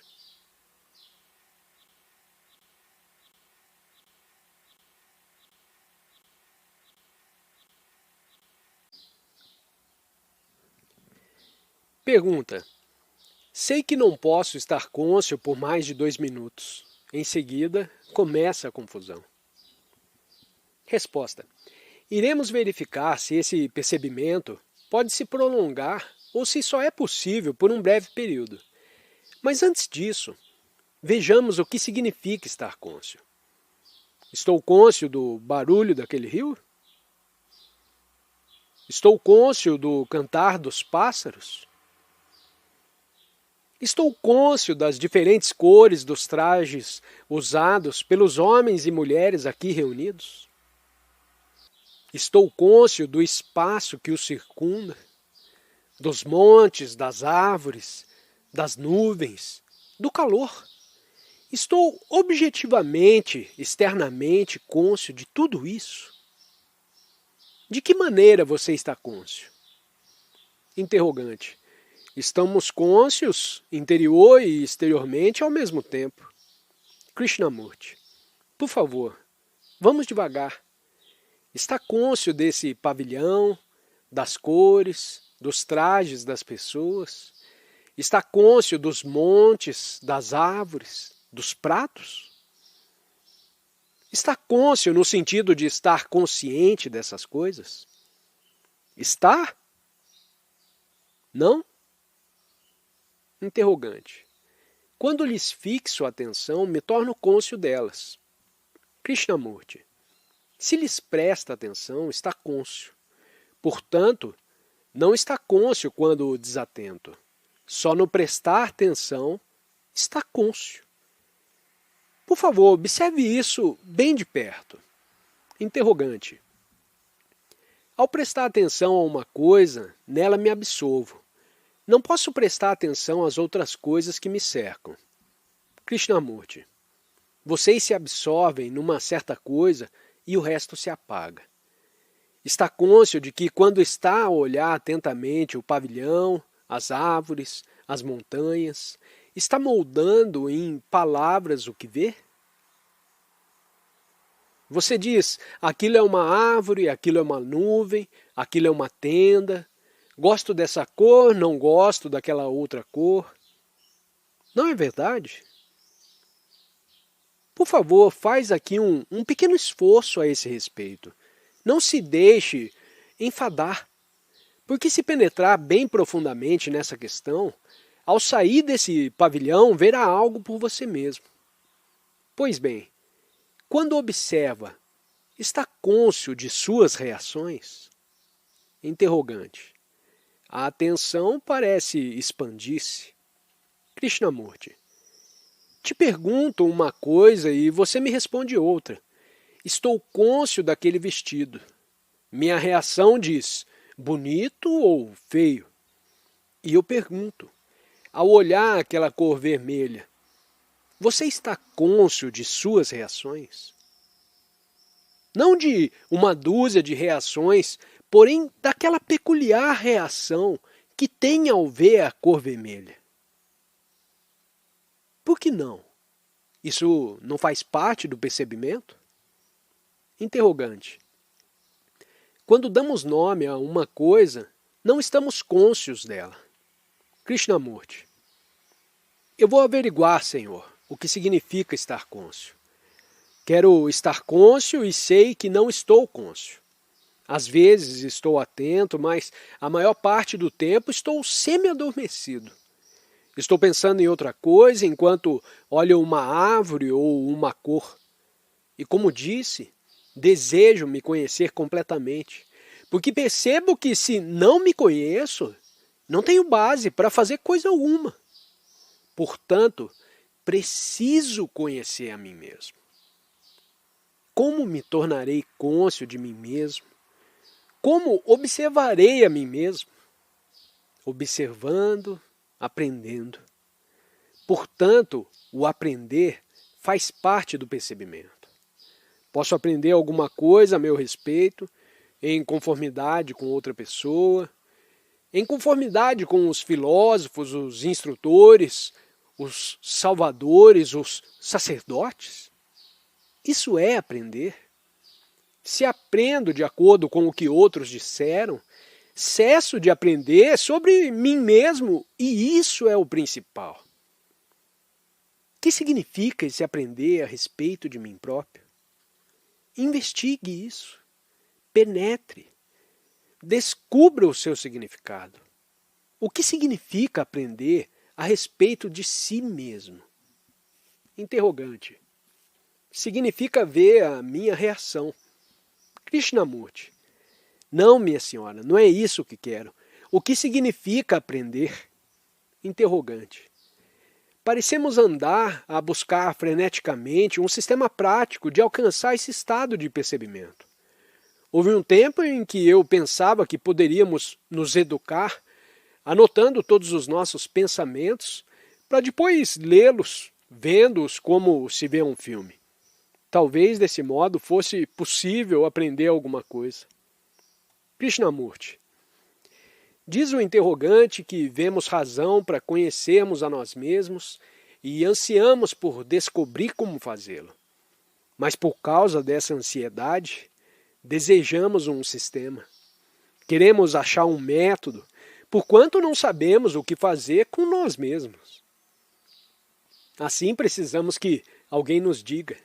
Pergunta: sei que não posso estar cônscio por mais de 2 minutos. Em seguida, começa a confusão. Resposta: iremos verificar se esse percebimento pode se prolongar ou se só é possível por um breve período. Mas antes disso, vejamos o que significa estar cônscio. Estou cônscio do barulho daquele rio? Estou cônscio do cantar dos pássaros? Estou cônscio das diferentes cores dos trajes usados pelos homens e mulheres aqui reunidos? Estou cônscio do espaço que os circunda, dos montes, das árvores, das nuvens, do calor. Estou objetivamente, externamente cônscio de tudo isso? De que maneira você está cônscio? Interrogante. Estamos cônscios, interior e exteriormente ao mesmo tempo. Krishnamurti, por favor, vamos devagar. Está cônscio desse pavilhão, das cores, dos trajes das pessoas? Está cônscio dos montes, das árvores, dos pratos? Está cônscio no sentido de estar consciente dessas coisas? Está? Não? Interrogante. Quando lhes fixo a atenção, me torno cônscio delas. Krishnamurti. Se lhes presta atenção, está cônscio. Portanto, não está cônscio quando desatento. Só no prestar atenção está cônscio. Por favor, observe isso bem de perto. Interrogante. Ao prestar atenção a uma coisa, nela me absolvo. Não posso prestar atenção às outras coisas que me cercam. Krishnamurti. Vocês se absorvem numa certa coisa e o resto se apaga. Está cônscio de que quando está a olhar atentamente o pavilhão, as árvores, as montanhas, está moldando em palavras o que vê? Você diz: aquilo é uma árvore, aquilo é uma nuvem, aquilo é uma tenda, gosto dessa cor, não gosto daquela outra cor. Não é verdade? Por favor, faz aqui um pequeno esforço a esse respeito. Não se deixe enfadar, porque se penetrar bem profundamente nessa questão, ao sair desse pavilhão, verá algo por você mesmo. Pois bem, quando observa, está cônscio de suas reações? Interrogante. A atenção parece expandir-se. Krishnamurti. Te pergunto uma coisa e você me responde outra. Estou cônscio daquele vestido. Minha reação diz: bonito ou feio? E eu pergunto, ao olhar aquela cor vermelha, você está cônscio de suas reações? Não de uma dúzia de reações, porém daquela peculiar reação que tem ao ver a cor vermelha. Por que não? Isso não faz parte do percebimento? Interrogante. Quando damos nome a uma coisa, não estamos cônscios dela. Krishnamurti. Eu vou averiguar, Senhor, o que significa estar cônscio. Quero estar cônscio e sei que não estou cônscio. Às vezes estou atento, mas a maior parte do tempo estou semi-adormecido. Estou pensando em outra coisa enquanto olho uma árvore ou uma cor. E como disse, desejo me conhecer completamente, porque percebo que se não me conheço, não tenho base para fazer coisa alguma. Portanto, preciso conhecer a mim mesmo. Como me tornarei cônscio de mim mesmo? Como observarei a mim mesmo? Observando, aprendendo. Portanto, o aprender faz parte do percebimento. Posso aprender alguma coisa a meu respeito, em conformidade com outra pessoa, em conformidade com os filósofos, os instrutores, os salvadores, os sacerdotes? Isso é aprender. Se aprendo de acordo com o que outros disseram, cesso de aprender sobre mim mesmo, e isso é o principal. O que significa esse aprender a respeito de mim próprio? Investigue isso. Penetre. Descubra o seu significado. O que significa aprender a respeito de si mesmo? Interrogante. Significa ver a minha reação. Krishnamurti. Não, minha senhora, não é isso que quero. O que significa aprender? Interrogante. Parecemos andar a buscar freneticamente um sistema prático de alcançar esse estado de percebimento. Houve um tempo em que eu pensava que poderíamos nos educar, anotando todos os nossos pensamentos, para depois lê-los, vendo-os como se vê um filme. Talvez desse modo fosse possível aprender alguma coisa. Krishnamurti. Diz o interrogante que vemos razão para conhecermos a nós mesmos e ansiamos por descobrir como fazê-lo. Mas por causa dessa ansiedade, desejamos um sistema. Queremos achar um método, porquanto não sabemos o que fazer com nós mesmos. Assim precisamos que alguém nos diga: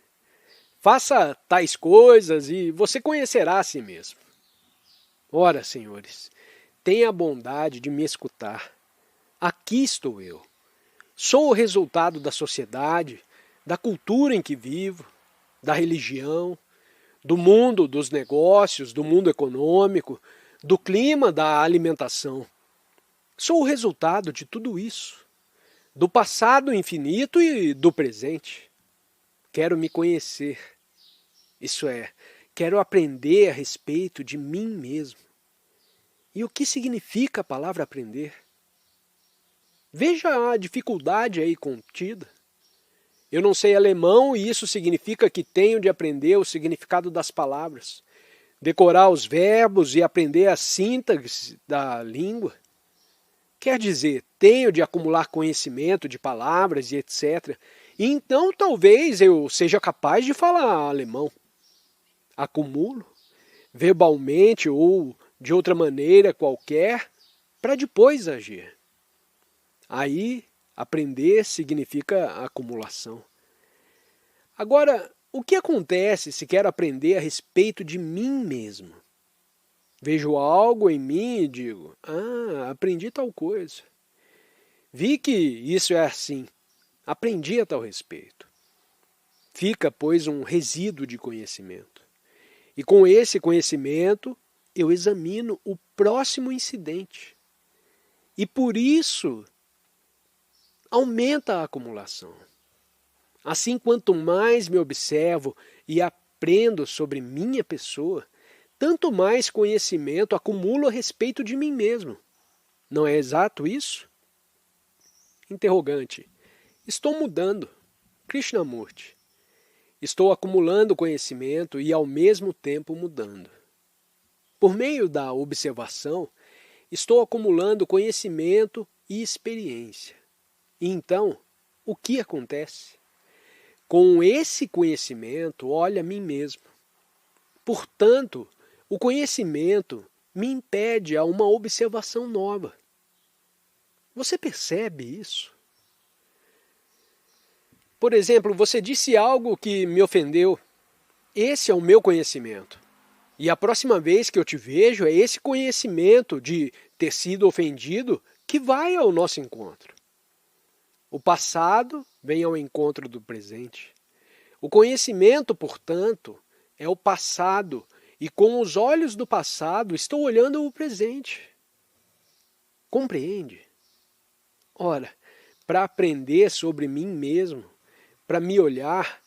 faça tais coisas e você conhecerá a si mesmo. Ora, senhores, tenha a bondade de me escutar. Aqui estou eu. Sou o resultado da sociedade, da cultura em que vivo, da religião, do mundo dos negócios, do mundo econômico, do clima da alimentação. Sou o resultado de tudo isso, do passado infinito e do presente. Quero me conhecer. Isso é, quero aprender a respeito de mim mesmo. E o que significa a palavra aprender? Veja a dificuldade aí contida. Eu não sei alemão e isso significa que tenho de aprender o significado das palavras, decorar os verbos e aprender a síntese da língua. Quer dizer, tenho de acumular conhecimento de palavras e etc. E então talvez eu seja capaz de falar alemão. Acumulo, verbalmente ou de outra maneira qualquer, para depois agir. Aí, aprender significa acumulação. Agora, o que acontece se quero aprender a respeito de mim mesmo? Vejo algo em mim e digo: aprendi tal coisa. Vi que isso é assim. Aprendi a tal respeito. Fica, pois, um resíduo de conhecimento. E com esse conhecimento, eu examino o próximo incidente. E por isso, aumenta a acumulação. Assim, quanto mais me observo e aprendo sobre minha pessoa, tanto mais conhecimento acumulo a respeito de mim mesmo. Não é exato isso? Interrogante. Estou mudando. Krishnamurti. Estou acumulando conhecimento e ao mesmo tempo mudando. Por meio da observação, estou acumulando conhecimento e experiência. E então, o que acontece? Com esse conhecimento, olho a mim mesmo. Portanto, o conhecimento me impede a uma observação nova. Você percebe isso? Por exemplo, você disse algo que me ofendeu. Esse é o meu conhecimento. E a próxima vez que eu te vejo, é esse conhecimento de ter sido ofendido que vai ao nosso encontro. O passado vem ao encontro do presente. O conhecimento, portanto, é o passado, e com os olhos do passado estou olhando o presente. Compreende? Ora, para aprender sobre mim mesmo, para me olhar,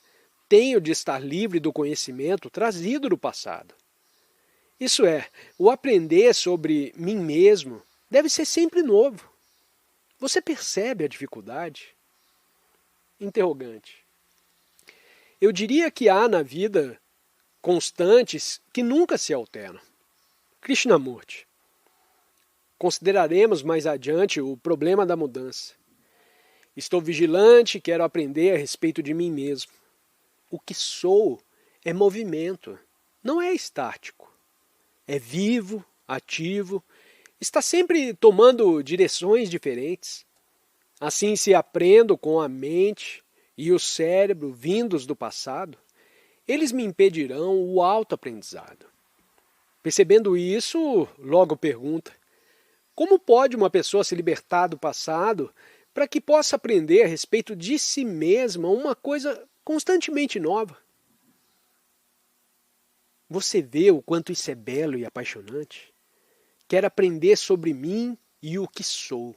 tenho de estar livre do conhecimento trazido do passado. Isso é, o aprender sobre mim mesmo deve ser sempre novo. Você percebe a dificuldade? Interrogante. Eu diria que há na vida constantes que nunca se alteram. Krishnamurti. Consideraremos mais adiante o problema da mudança. Estou vigilante, quero aprender a respeito de mim mesmo. O que sou é movimento, não é estático. É vivo, ativo, está sempre tomando direções diferentes. Assim, se aprendo com a mente e o cérebro vindos do passado, eles me impedirão o autoaprendizado. Percebendo isso, logo pergunta: como pode uma pessoa se libertar do passado para que possa aprender a respeito de si mesma uma coisa constantemente nova? Você vê o quanto isso é belo e apaixonante? Quero aprender sobre mim e o que sou.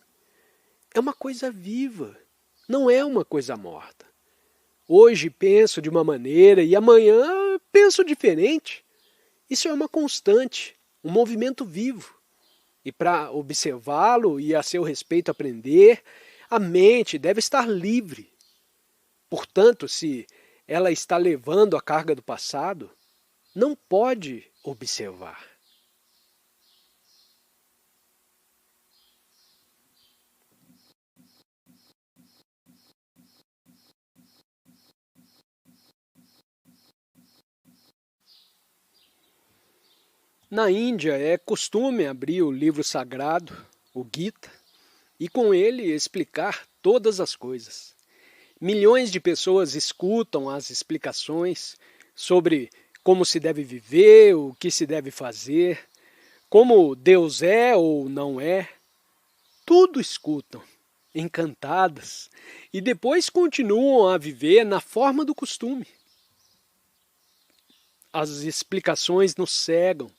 É uma coisa viva, não é uma coisa morta. Hoje penso de uma maneira e amanhã penso diferente. Isso é uma constante, um movimento vivo. E para observá-lo e a seu respeito aprender, a mente deve estar livre. Portanto, se ela está levando a carga do passado, não pode observar. Na Índia é costume abrir o livro sagrado, o Gita, e com ele explicar todas as coisas. Milhões de pessoas escutam as explicações sobre como se deve viver, o que se deve fazer, como Deus é ou não é. Tudo escutam, encantadas, e depois continuam a viver na forma do costume. As explicações nos cegam,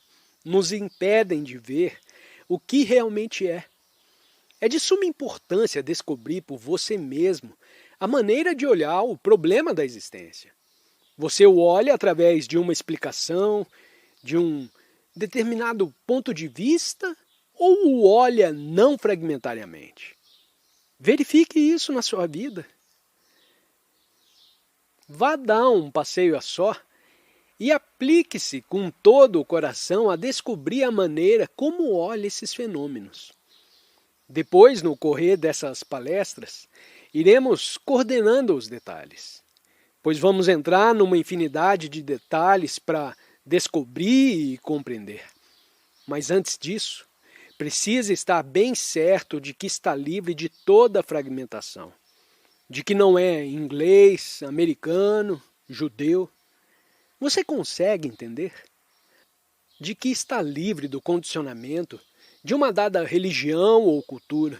nos impedem de ver o que realmente é. É de suma importância descobrir por você mesmo a maneira de olhar o problema da existência. Você o olha através de uma explicação, de um determinado ponto de vista, ou o olha não fragmentariamente? Verifique isso na sua vida. Vá dar um passeio a só e aplique-se com todo o coração a descobrir a maneira como olha esses fenômenos. Depois, no correr dessas palestras, iremos coordenando os detalhes, pois vamos entrar numa infinidade de detalhes para descobrir e compreender. Mas antes disso, precisa estar bem certo de que está livre de toda fragmentação, de que não é inglês, americano, judeu. Você consegue entender? De que está livre do condicionamento de uma dada religião ou cultura.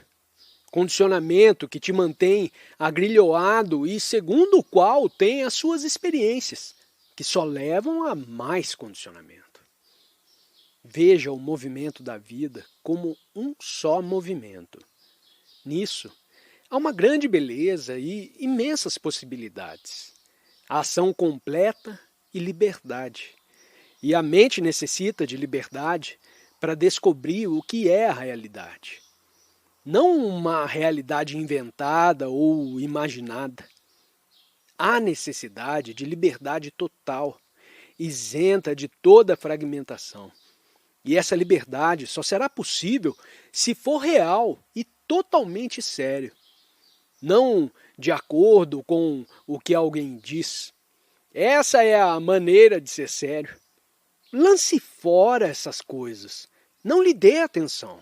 Condicionamento que te mantém agrilhoado e segundo o qual tem as suas experiências, que só levam a mais condicionamento. Veja o movimento da vida como um só movimento. Nisso, há uma grande beleza e imensas possibilidades. A ação completa e liberdade. E a mente necessita de liberdade para descobrir o que é a realidade. Não uma realidade inventada ou imaginada. Há necessidade de liberdade total, isenta de toda fragmentação. E essa liberdade só será possível se for real e totalmente sério. Não de acordo com o que alguém diz. Essa é a maneira de ser sério. lance fora essas coisas. Não lhe dê atenção.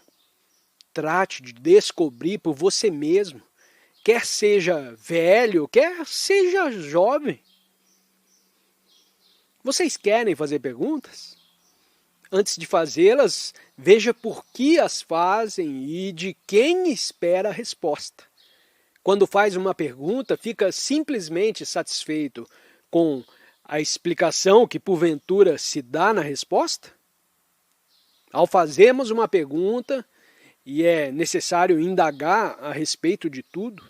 Trate de descobrir por você mesmo, quer seja velho, quer seja jovem. Vocês querem fazer perguntas? Antes de fazê-las, veja por que as fazem e de quem espera a resposta. Quando faz uma pergunta, fica simplesmente satisfeito com a explicação que porventura se dá na resposta? Ao fazermos uma pergunta, e é necessário indagar a respeito de tudo,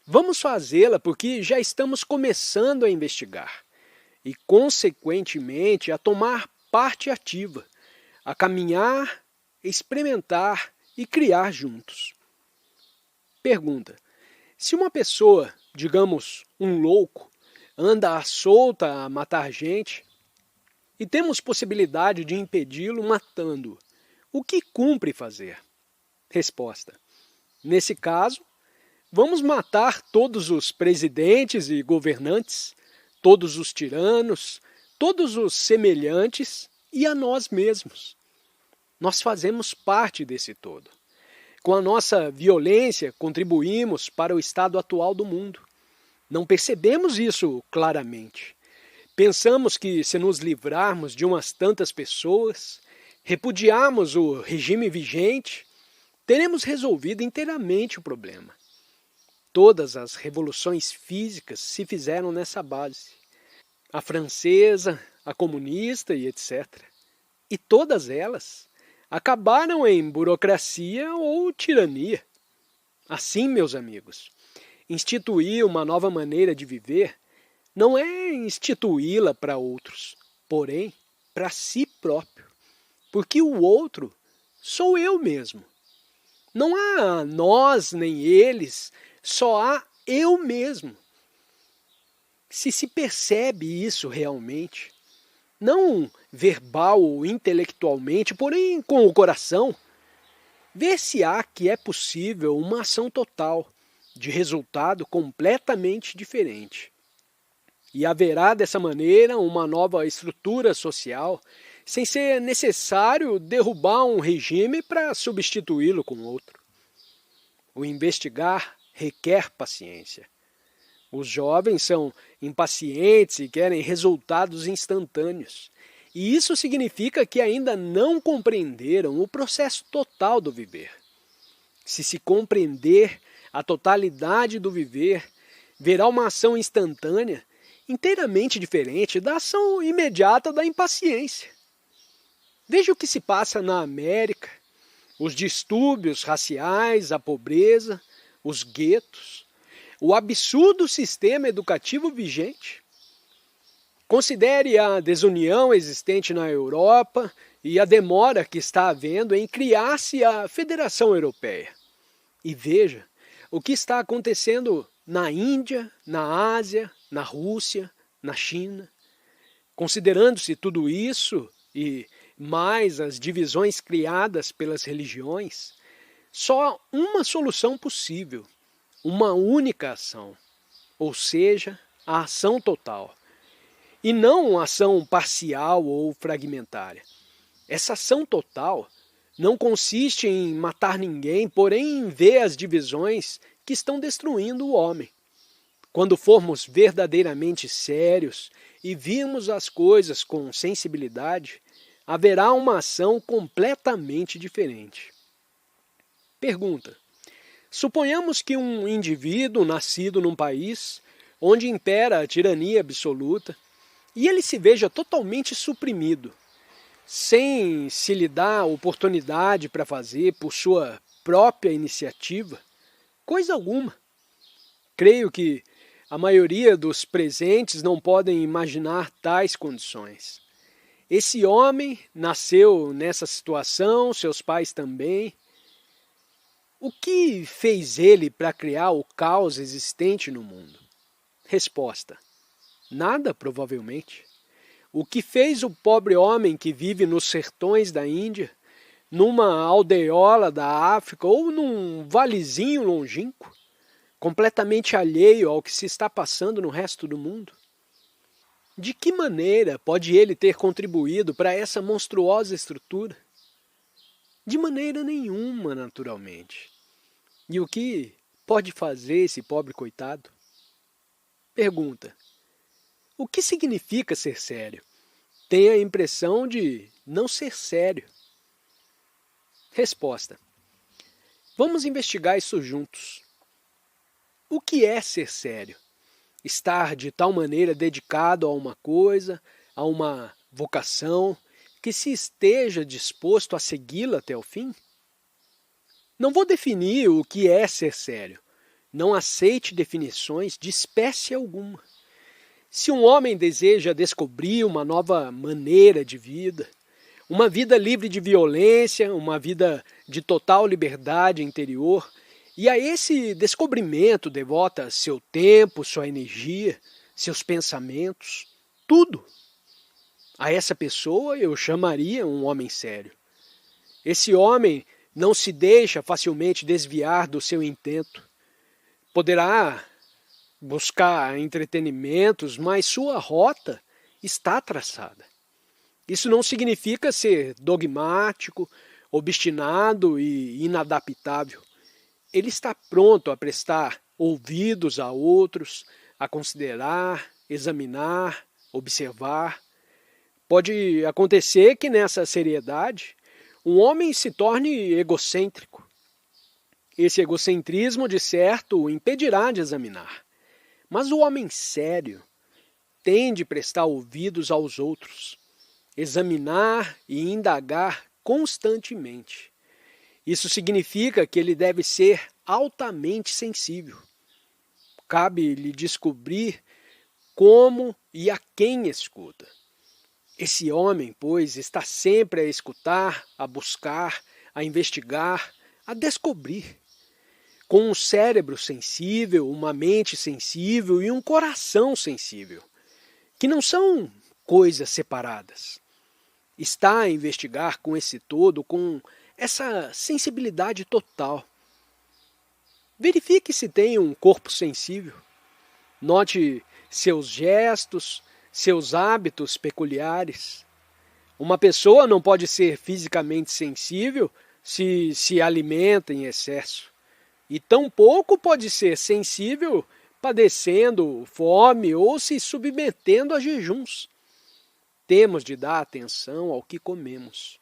vamos fazê-la porque já estamos começando a investigar e, consequentemente, a tomar parte ativa, a caminhar, experimentar e criar juntos. Pergunta: se uma pessoa, digamos um louco, anda à solta a matar gente e temos possibilidade de impedi-lo matando-o, o que cumpre fazer? Resposta: nesse caso, vamos matar todos os presidentes e governantes, todos os tiranos, todos os semelhantes e a nós mesmos. Nós fazemos parte desse todo. Com a nossa violência, contribuímos para o estado atual do mundo. Não percebemos isso claramente. Pensamos que, se nos livrarmos de umas tantas pessoas, repudiarmos o regime vigente, teremos resolvido inteiramente o problema. Todas as revoluções físicas se fizeram nessa base. A francesa, a comunista e etc. E todas elas acabaram em burocracia ou tirania. Assim, meus amigos, instituir uma nova maneira de viver não é instituí-la para outros, porém para si próprio, porque o outro sou eu mesmo. Não há nós nem eles, só há eu mesmo. Se percebe isso realmente, não verbal ou intelectualmente, porém com o coração, ver-se-á que é possível uma ação total, de resultado completamente diferente. E haverá dessa maneira uma nova estrutura social, sem ser necessário derrubar um regime para substituí-lo com outro. O investigar requer paciência. Os jovens são impacientes e querem resultados instantâneos. E isso significa que ainda não compreenderam o processo total do viver. Se compreender a totalidade do viver, verá uma ação instantânea inteiramente diferente da ação imediata da impaciência. Veja o que se passa na América, os distúrbios raciais, a pobreza, os guetos, o absurdo sistema educativo vigente. Considere a desunião existente na Europa e a demora que está havendo em criar-se a Federação Europeia. E veja o que está acontecendo na Índia, na Ásia, na Rússia, na China. Considerando-se tudo isso e mais as divisões criadas pelas religiões, só há uma solução possível, uma única ação, ou seja, a ação total, e não uma ação parcial ou fragmentária. Essa ação total não consiste em matar ninguém, porém em ver as divisões que estão destruindo o homem. Quando formos verdadeiramente sérios e virmos as coisas com sensibilidade, haverá uma ação completamente diferente. Pergunta: suponhamos que um indivíduo nascido num país onde impera a tirania absoluta e ele se veja totalmente suprimido, sem se lhe dar oportunidade para fazer por sua própria iniciativa, coisa alguma. Creio que a maioria dos presentes não podem imaginar tais condições. Esse homem nasceu nessa situação, seus pais também. O que fez ele para criar o caos existente no mundo? Resposta: nada, provavelmente. O que fez o pobre homem que vive nos sertões da Índia, numa aldeiola da África ou num valezinho longínquo, completamente alheio ao que se está passando no resto do mundo? De que maneira pode ele ter contribuído para essa monstruosa estrutura? De maneira nenhuma, naturalmente. E o que pode fazer esse pobre coitado? Pergunta: o que significa ser sério? Tem a impressão de não ser sério. Resposta: vamos investigar isso juntos. O que é ser sério? Estar de tal maneira dedicado a uma coisa, a uma vocação, que se esteja disposto a segui-la até o fim? Não vou definir o que é ser sério. Não aceite definições de espécie alguma. Se um homem deseja descobrir uma nova maneira de vida, uma vida livre de violência, uma vida de total liberdade interior, e a esse descobrimento devota seu tempo, sua energia, seus pensamentos, tudo. A essa pessoa eu chamaria um homem sério. Esse homem não se deixa facilmente desviar do seu intento. Poderá buscar entretenimentos, mas sua rota está traçada. Isso não significa ser dogmático, obstinado e inadaptável. Ele está pronto a prestar ouvidos a outros, a considerar, examinar, observar. Pode acontecer que nessa seriedade um homem se torne egocêntrico. Esse egocentrismo, de certo, o impedirá de examinar. Mas o homem sério tem de prestar ouvidos aos outros, examinar e indagar constantemente. Isso significa que ele deve ser altamente sensível. Cabe-lhe descobrir como e a quem escuta. Esse homem, pois, está sempre a escutar, a buscar, a investigar, a descobrir. Com um cérebro sensível, uma mente sensível e um coração sensível, que não são coisas separadas. Está a investigar com esse todo, com essa sensibilidade total. Verifique se tem um corpo sensível. Note seus gestos, seus hábitos peculiares. Uma pessoa não pode ser fisicamente sensível se alimenta em excesso. E tampouco pode ser sensível padecendo fome ou se submetendo a jejuns. Temos de dar atenção ao que comemos.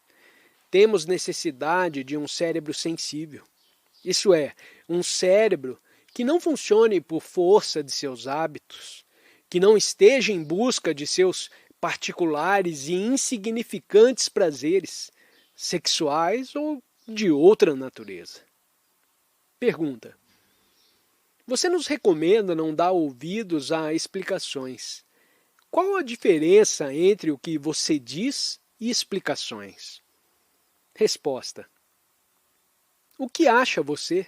Temos necessidade de um cérebro sensível. Isso é, um cérebro que não funcione por força de seus hábitos, que não esteja em busca de seus particulares e insignificantes prazeres, sexuais ou de outra natureza. Pergunta: você nos recomenda não dar ouvidos a explicações. Qual a diferença entre o que você diz e explicações? Resposta: o que acha você?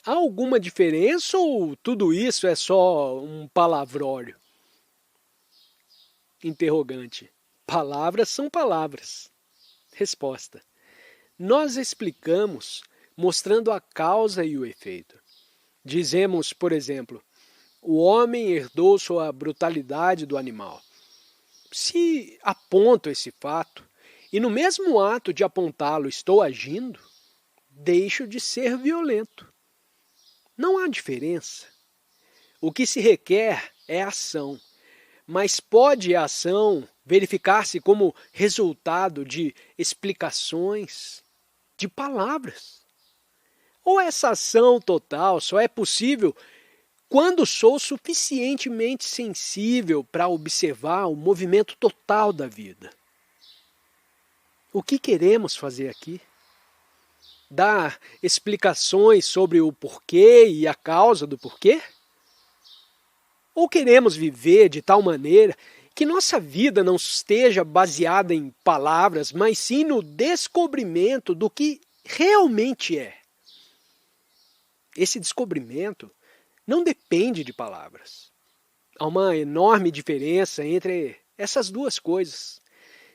Há alguma diferença ou tudo isso é só um palavrório? Interrogante: palavras são palavras. Resposta: nós explicamos mostrando a causa e o efeito. Dizemos, por exemplo, o homem herdou sua brutalidade do animal. Se aponto esse fato, e no mesmo ato de apontá-lo estou agindo, deixo de ser violento. Não há diferença. O que se requer é ação, mas pode a ação verificar-se como resultado de explicações, de palavras? Ou essa ação total só é possível quando sou suficientemente sensível para observar o movimento total da vida? O que queremos fazer aqui? Dar explicações sobre o porquê e a causa do porquê? Ou queremos viver de tal maneira que nossa vida não esteja baseada em palavras, mas sim no descobrimento do que realmente é? Esse descobrimento não depende de palavras. Há uma enorme diferença entre essas duas coisas.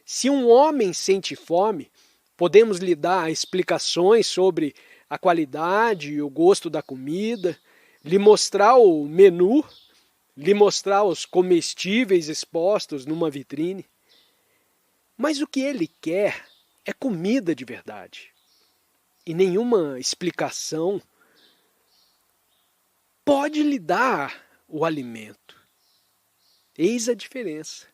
Se um homem sente fome, podemos lhe dar explicações sobre a qualidade e o gosto da comida, lhe mostrar o menu, lhe mostrar os comestíveis expostos numa vitrine. Mas o que ele quer é comida de verdade. E nenhuma explicação pode lhe dar o alimento. Eis a diferença.